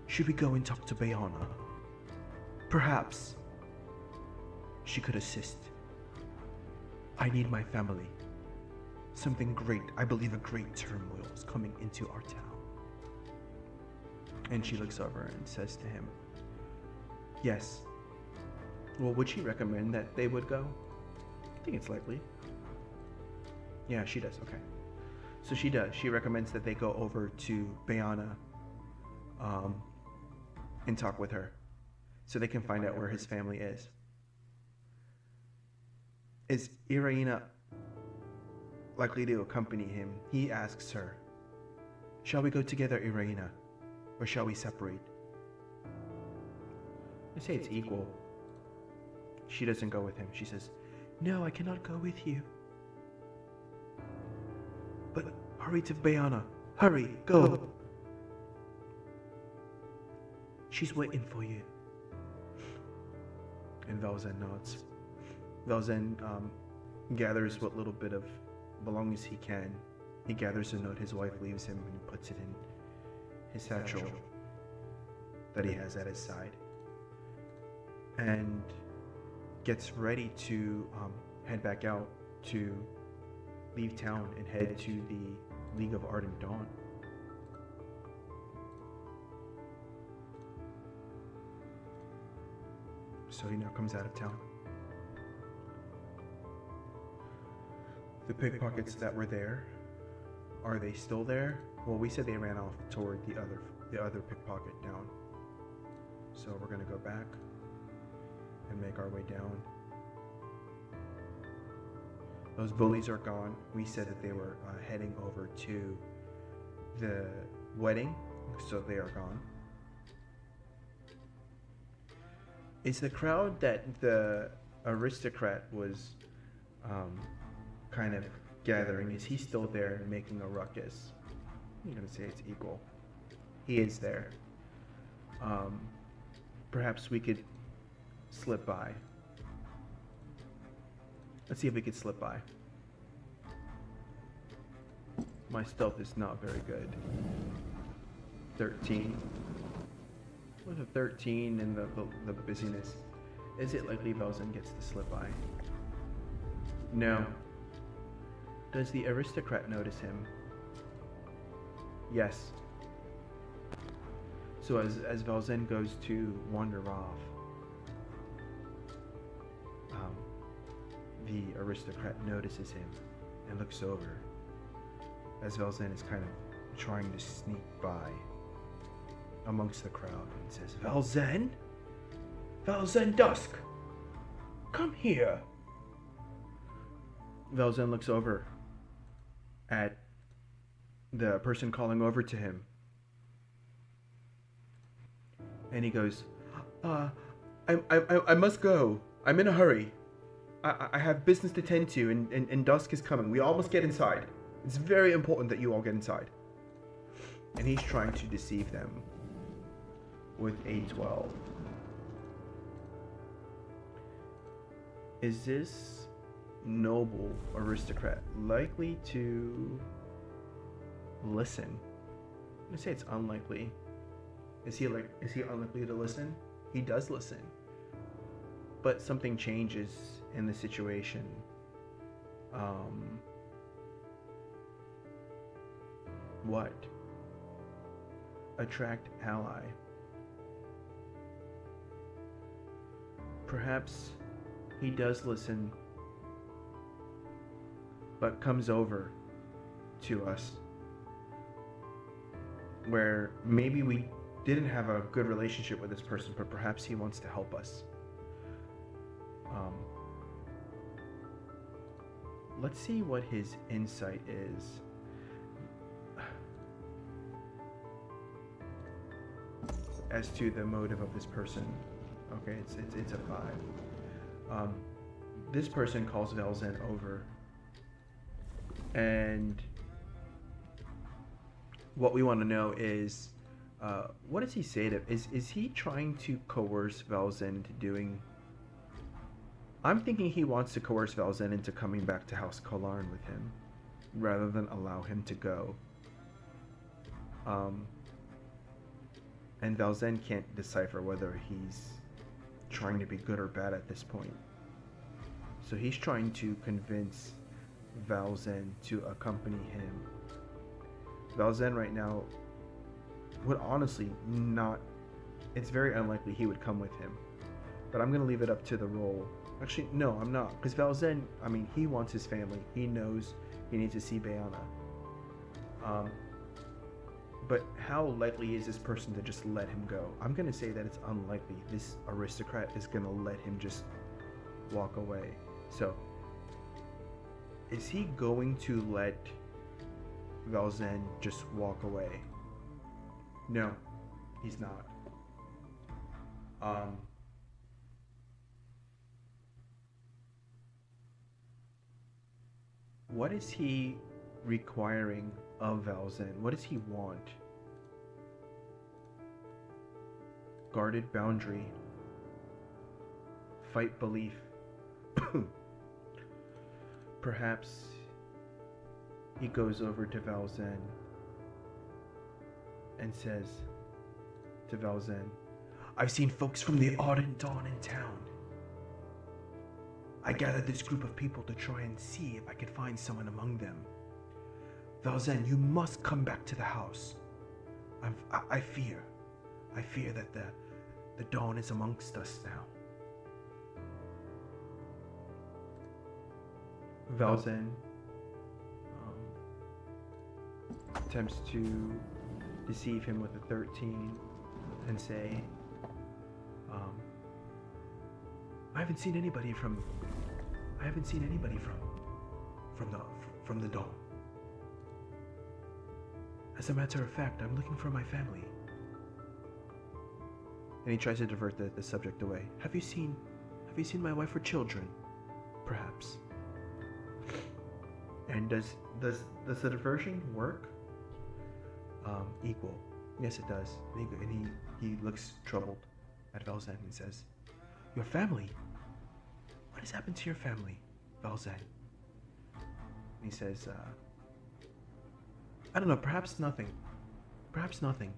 should we go and talk to Bayana? Perhaps she could assist. I need my family. Something great, I believe a great turmoil is coming into our town." And she looks over and says to him, "Yes. Well, would she recommend that they would go?" I think it's likely. Yeah, she does. Okay. So she does. She recommends that they go over to Bayana and talk with her so they can find out where his family is. Is Iraina likely to accompany him? He asks her, "Shall we go together, Iraina, or shall we separate?" I say it's equal. She doesn't go with him. She says, "No, I cannot go with you." "But hurry to Bayana. Hurry, go. She's waiting for you." And Valzen nods. Valzen gathers what little bit of belongings he can. He gathers a note his wife leaves him and puts it in his satchel that he has at his side. And gets ready to head back out to leave town and head to the League of Ardent Dawn. So he now comes out of town. The pickpockets that were there, are they still there? Well, we said they ran off toward the other pickpocket down. So we're gonna go back and make our way down. Those bullies are gone. We said that they were heading over to the wedding, so they are gone. Is the crowd that the aristocrat was kind of gathering, is he still there making a ruckus? I'm gonna say it's equal. He is there. Perhaps we could slip by. Let's see if we could slip by. My stealth is not very good. 13. With a 13 and the busyness, is it likely Valzen gets to slip by? No. Does the aristocrat notice him? Yes. So as Valzen goes to wander off, the aristocrat notices him and looks over as Valzen is kind of trying to sneak by amongst the crowd and says, "Valzen? Valzen Dusk! Come here!" Valzen looks over at the person calling over to him. And he goes, I must go. I'm in a hurry. I have business to tend to, and dusk is coming. We all must get inside. It's very important that you all get inside." And he's trying to deceive them with a 12. Is this noble aristocrat likely to listen? I'm gonna say it's unlikely. Is he unlikely to listen? He does listen. But something changes in the situation. What? Attract ally. Perhaps he does listen, but comes over to us where maybe we didn't have a good relationship with this person, but perhaps he wants to help us. Let's see what his insight is. As to the motive of this person. Okay, it's a 5. This person calls Valzen over, and what we want to know is, what does he say to? Is he trying to coerce Valzen into doing? I'm thinking he wants to coerce Valzen into coming back to House Kolarn with him, rather than allow him to go. And Valzen can't decipher whether he's trying to be good or bad at this point. So he's trying to convince Valzen to accompany him. Valzen right now would honestly not, it's very unlikely he would come with him. But I'm going to leave it up to the roll Actually, no, I'm not. Because Valzen, I mean, he wants his family. He knows he needs to see Bayana. But how likely is this person to just let him go? I'm going to say that it's unlikely. This aristocrat is going to let him just walk away. So, is he going to let Valzen just walk away? No, he's not. What is he requiring of Valzen? What does he want? Guarded boundary. Fight belief. Perhaps he goes over to Valzen and says to Valzen, I've seen folks from the Ardent Dawn in town. I gathered this group of people to try and see if I could find someone among them. Valzen, you must come back to the house. I fear that the dawn is amongst us now. Valzen attempts to deceive him with a 13 and say, I haven't seen anybody from the dawn. As a matter of fact, I'm looking for my family. And he tries to divert the subject away. Have you seen my wife or children? Perhaps. And does the diversion work? Equal. Yes, it does. And he looks troubled at Valzen and says, Your family? What has happened to your family, Valzen? And he says, I don't know, perhaps nothing. Perhaps nothing.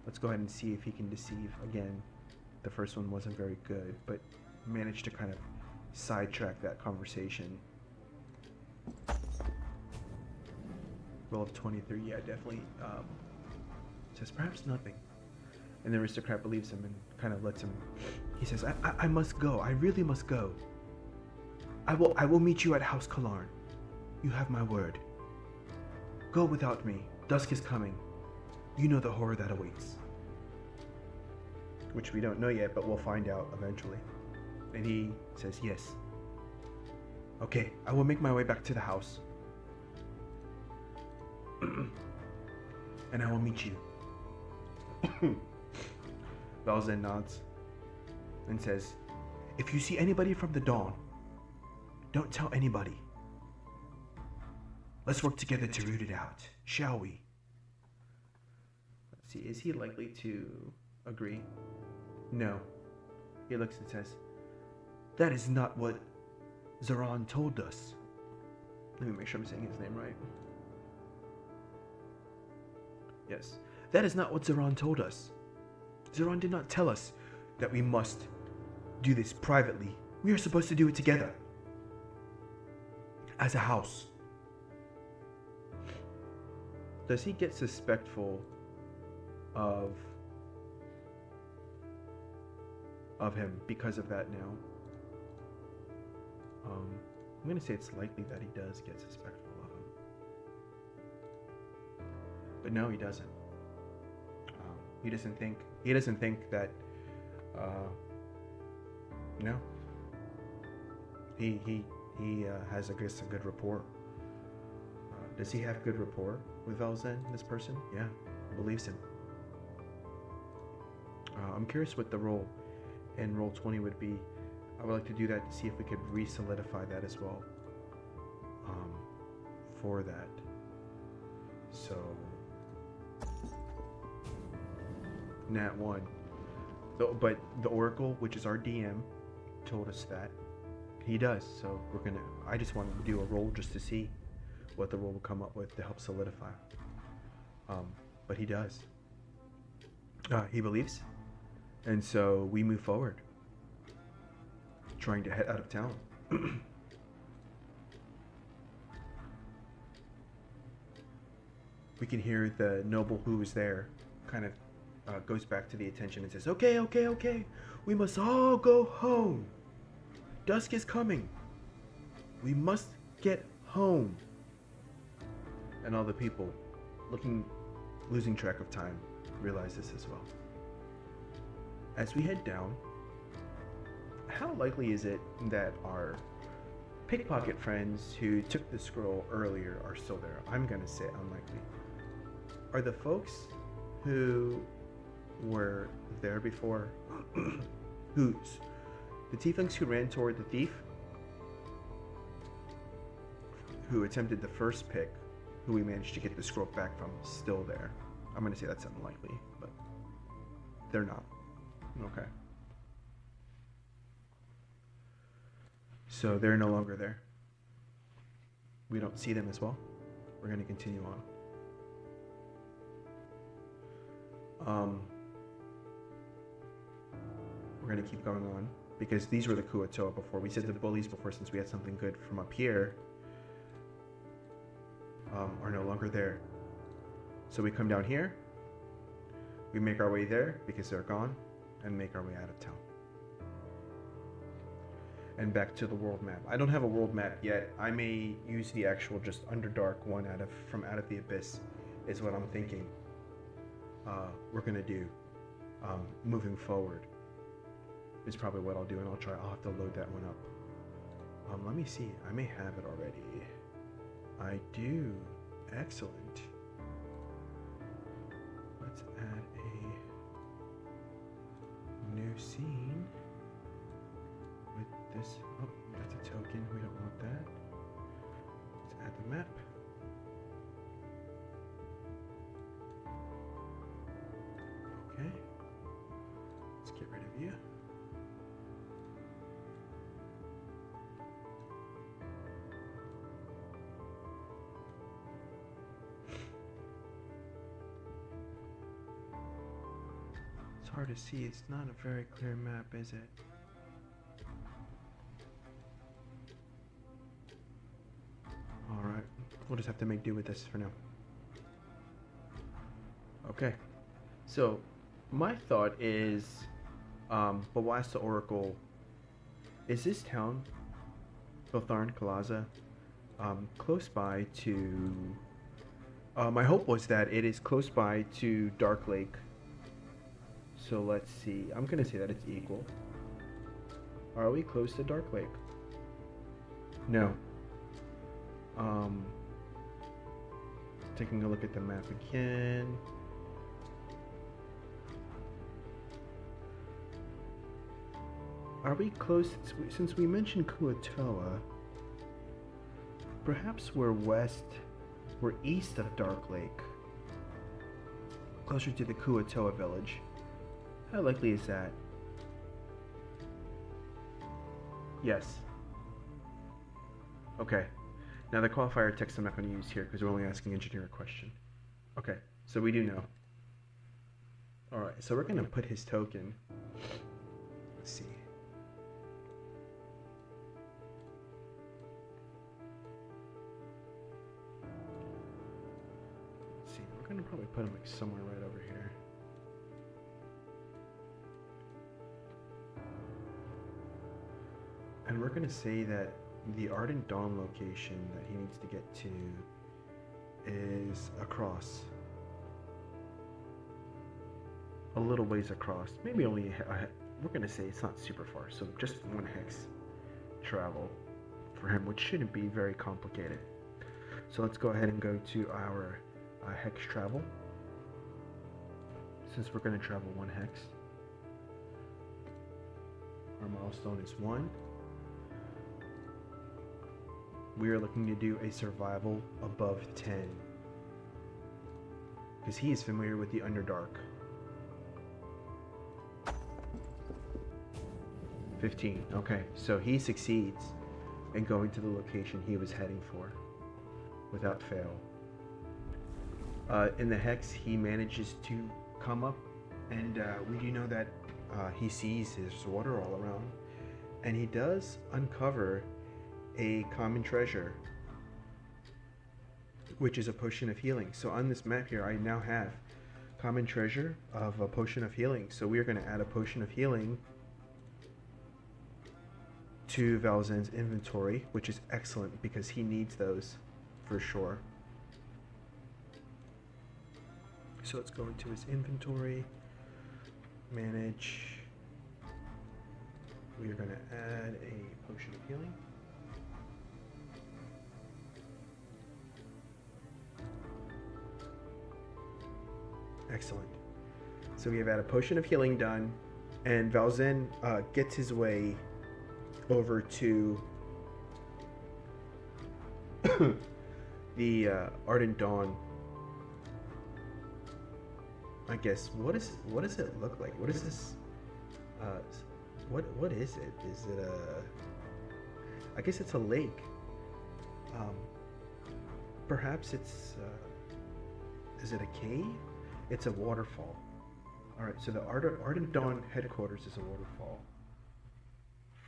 Let's go ahead and see if he can deceive. Again, the first one wasn't very good, but managed to kind of sidetrack that conversation. Roll of 23, yeah, definitely. Says, perhaps nothing. And the aristocrat believes him and kind of lets him. He says, I must go. I really must go. I will meet you at House Kalarn. You have my word. Go without me. Dusk is coming. You know the horror that awaits. Which we don't know yet, but we'll find out eventually. And he says, yes. Okay, I will make my way back to the house. And I will meet you. Valzen nods and says, if you see anybody from the dawn, don't tell anybody. Let's work together to root it out, shall we? Let's see, is he likely to agree? No. He looks and says, that is not what Zaran told us. Let me make sure I'm saying his name right. Yes. That is not what Zaran told us. Zaran did not tell us that we must do this privately. We are supposed to do it together. As a house. Does he get suspectful of him because of that now? I'm going to say it's likely that he does get suspectful of him. But no, he doesn't. He doesn't think that, no. He has, I guess, a good rapport. Does he have good rapport with Valzen, this person? Yeah, believes him. I'm curious what the role in roll 20 would be. I would like to do that to see if we could re-solidify that as well. For that. So, Nat 1. But the Oracle, which is our DM, told us that he does. So I just wanted to do a roll just to see what the roll will come up with to help solidify. But he does. He believes. And so we move forward. Trying to head out of town. We can hear the noble who is there kind of goes back to the attention and says, okay, we must all go home. Dusk is coming. We must get home. And all the people losing track of time realize this as well. As we head down, how likely is it that our pickpocket friends who took the scroll earlier are still there? I'm gonna say unlikely. Are the folks who were there before, the tieflings who ran toward the thief, who attempted the first pick, who we managed to get the scroll back from, still there? I'm gonna say that's unlikely, but they're not. Okay. So they're no longer there. We don't see them as well. We're going to continue on. We're going to keep going on because these were the Kuatoa before. We said the bullies before, since we had something good from up here, are no longer there. So we come down here, we make our way there because they're gone, and make our way out of town. And back to the world map. I don't have a world map yet. I may use the actual just Underdark one from Out of the Abyss, is what I'm thinking. We're gonna do moving forward. Is probably what I'll do, and I'll have to load that one up. Let me see. I may have it already. I do. Excellent. Let's add a new scene. With this, oh, that's a token, we don't want that. Let's add the map. Okay, let's get rid of you. It's hard to see, it's not a very clear map, is it? Alright, we'll just have to make do with this for now. Okay, so my thought is, Bawasta Oracle, is this town, Biltharn, Kalaza, close by to, my hope was that it is close by to Dark Lake. So let's see, I'm gonna say that it's equal. Are we close to Dark Lake? No. Taking a look at the map again. Are we close? Since we mentioned Kuatoa, perhaps we're east of Dark Lake, closer to the Kuatoa village. How likely is that? Yes. Okay. Now the qualifier text I'm not going to use here because we're only asking engineer a question. Okay, so we do know. Alright, so we're going to put his token. Let's see. Let's see, we're going to probably put him like somewhere right over here. And we're going to say that the Ardent Dawn location that he needs to get to is across. A little ways across. Maybe only, we're going to say it's not super far, so just one hex travel for him, which shouldn't be very complicated. So let's go ahead and go to our hex travel. Since we're going to travel one hex. Our milestone is 1. We are looking to do a survival above 10. Because he is familiar with the Underdark. 15. Okay, so he succeeds in going to the location he was heading for without fail. In the hex, he manages to come up, and we do know that he sees his water all around, and he does uncover a common treasure, which is a potion of healing. So on this map here, I now have common treasure of a potion of healing. So we are going to add a potion of healing to Valzen's inventory, which is excellent because he needs those for sure. So let's go into his inventory, manage. We are going to add a potion of healing. Excellent. So we have had a potion of healing done, and Valzen gets his way over to the Ardent Dawn. I guess what does it look like? What is this? What is it? Is it a? I guess it's a lake. Perhaps it's. Is it a cave? It's a waterfall. All right. So the Ardent Dawn headquarters is a waterfall.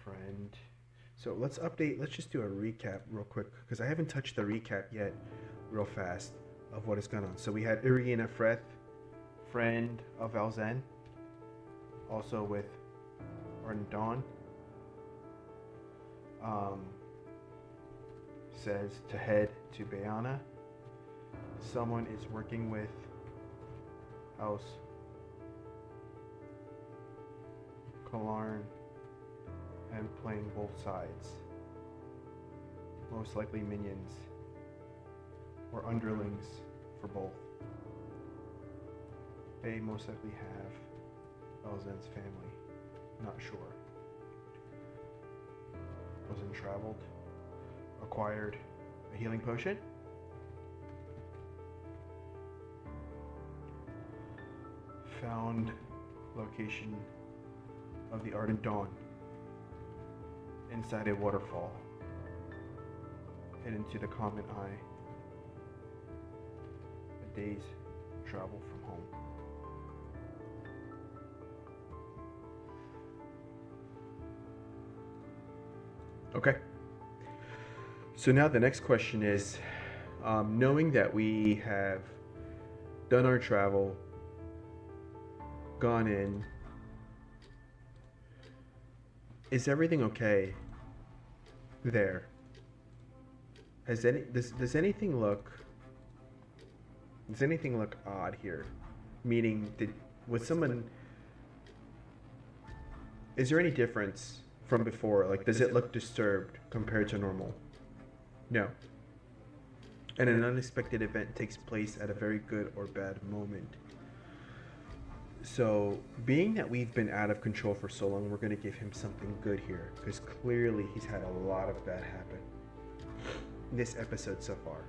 Friend. So let's update. Let's just do a recap real quick because I haven't touched the recap yet, real fast, of what has gone on. So we had Irigena Freth, friend of Valzen, also with Ardent Dawn. Says to head to Bayana. Someone is working with House Kalarn and playing both sides. Most likely minions or underlings for both. They most likely have Valzen's family. Not sure. Wasn't traveled. Acquired a healing potion. Found location of the Ardent Dawn inside a waterfall. Head into the Common Eye. A day's travel from home. Okay. So now the next question is, knowing that we have done our travel, gone in, is everything okay there? Does anything look odd here? Meaning, is there any difference from before? Like, does it look disturbed compared to normal? No. And an unexpected event takes place at a very good or bad moment. So, being that we've been out of control for so long, we're going to give him something good here. Because clearly he's had a lot of bad happen this episode so far.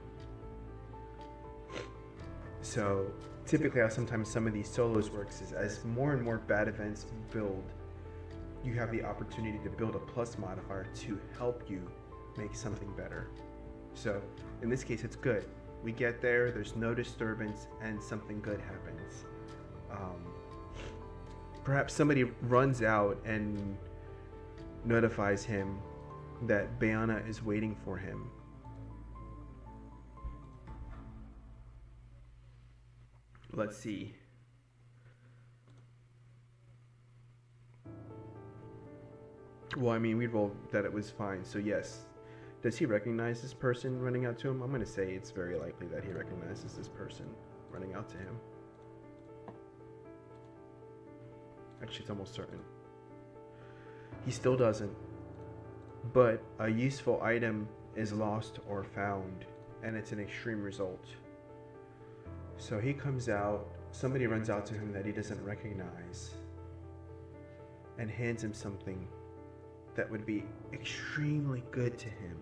So, typically how sometimes some of these solos works is as more and more bad events build, you have the opportunity to build a plus modifier to help you make something better. So, in this case, it's good. We get there, there's no disturbance, and something good happens. Perhaps somebody runs out and notifies him that Bayana is waiting for him. Let's see. Well, I mean, we rolled that it was fine, so yes. Does he recognize this person running out to him? I'm going to say it's very likely that he recognizes this person running out to him. Actually, it's almost certain. He still doesn't. But a useful item is lost or found, and it's an extreme result. So he comes out, somebody runs out to him that he doesn't recognize, and hands him something that would be extremely good to him.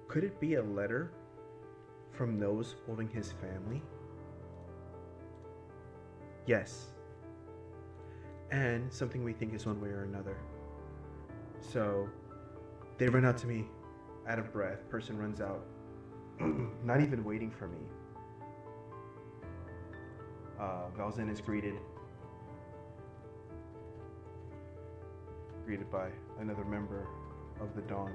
Could it be a letter from those holding his family? Yes. And something we think is one way or another. So they run out to me, out of breath. Person runs out, not even waiting for me. Valzen is greeted by another member of the Dawn,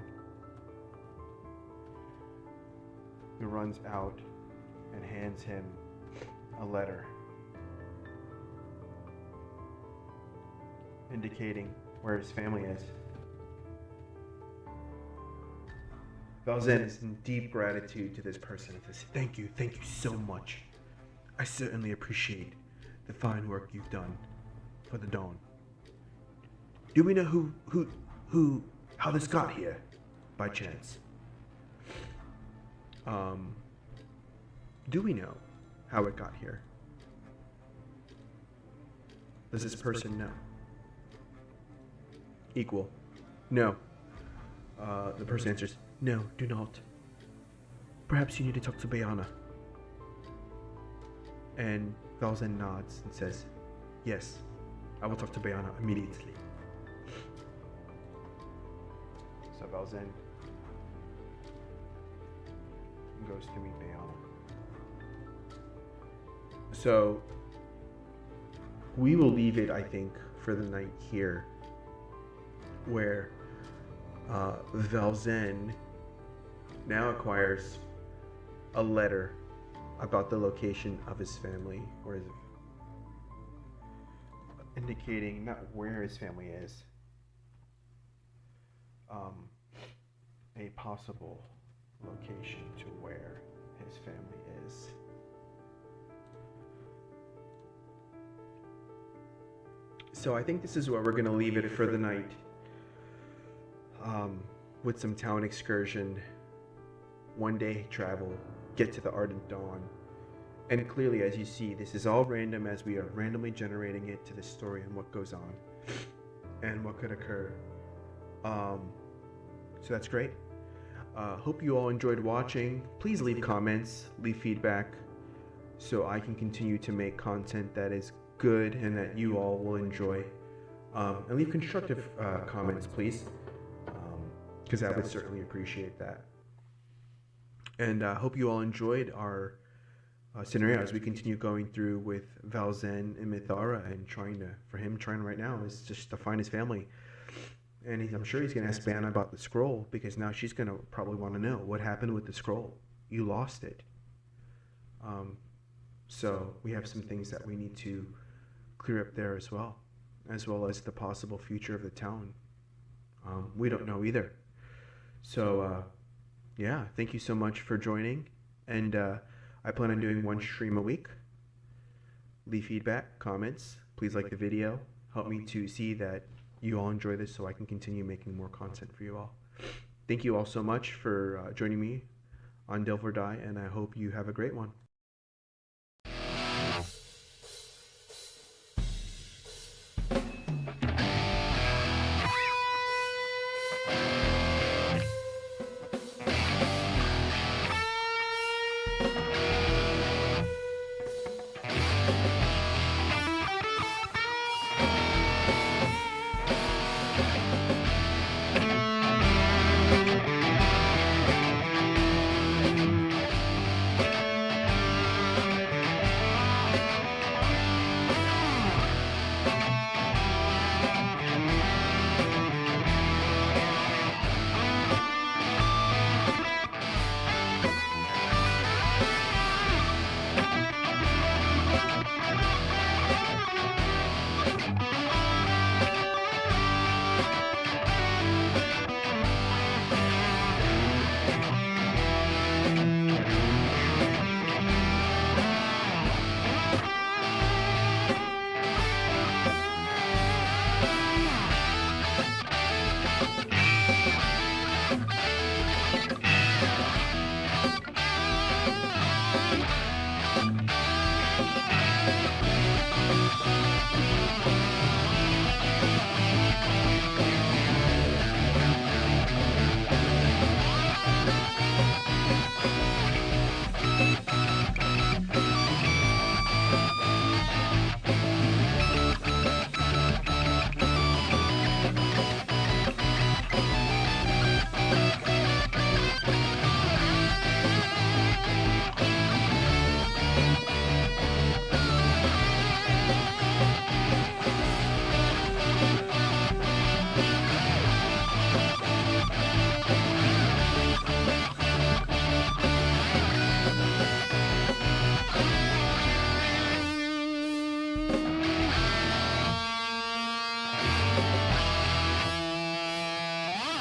who runs out and hands him a letter indicating where his family is. Valzen is in deep gratitude to this person and says, thank you so much. I certainly appreciate the fine work you've done for the Dawn. Do we know how this got here, by chance? Do we know how it got here? Does this person know? Equal. No. The person answers, no, do not. Perhaps you need to talk to Bayana. And Valzen nods and says, yes, I will talk to Bayana immediately. So Valzen goes to meet Bayana. So we will leave it, I think, for the night here, where Valzen now acquires a letter about the location of his family, or is indicating not where his family is, a possible location to where his family is. So I think this is where we're going to leave it for the night, with some town excursion, one day travel, get to the Ardent Dawn. And clearly, as you see, this is all random as we are randomly generating it to the story and what goes on and what could occur. So that's great. Hope you all enjoyed watching. Please leave comments, leave feedback, so I can continue to make content that is good and that you all will enjoy. And leave constructive comments, please, because I would certainly appreciate that. And I hope you all enjoyed our scenario as we continue going through with Valzen and Mythara, and trying right now is just to find his family. And I'm sure he's going to ask Bayana about the scroll, because now she's going to probably want to know what happened with the scroll. You lost it. So we have some things that we need to clear up there as well as the possible future of the town. We don't know either. So yeah, thank you so much for joining, and I plan on doing one stream a week. Leave feedback, comments, please like the video, help me to see that you all enjoy this so I can continue making more content for you all. Thank you all so much for joining me on Delve or Die, and I hope you have a great one.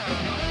Bye.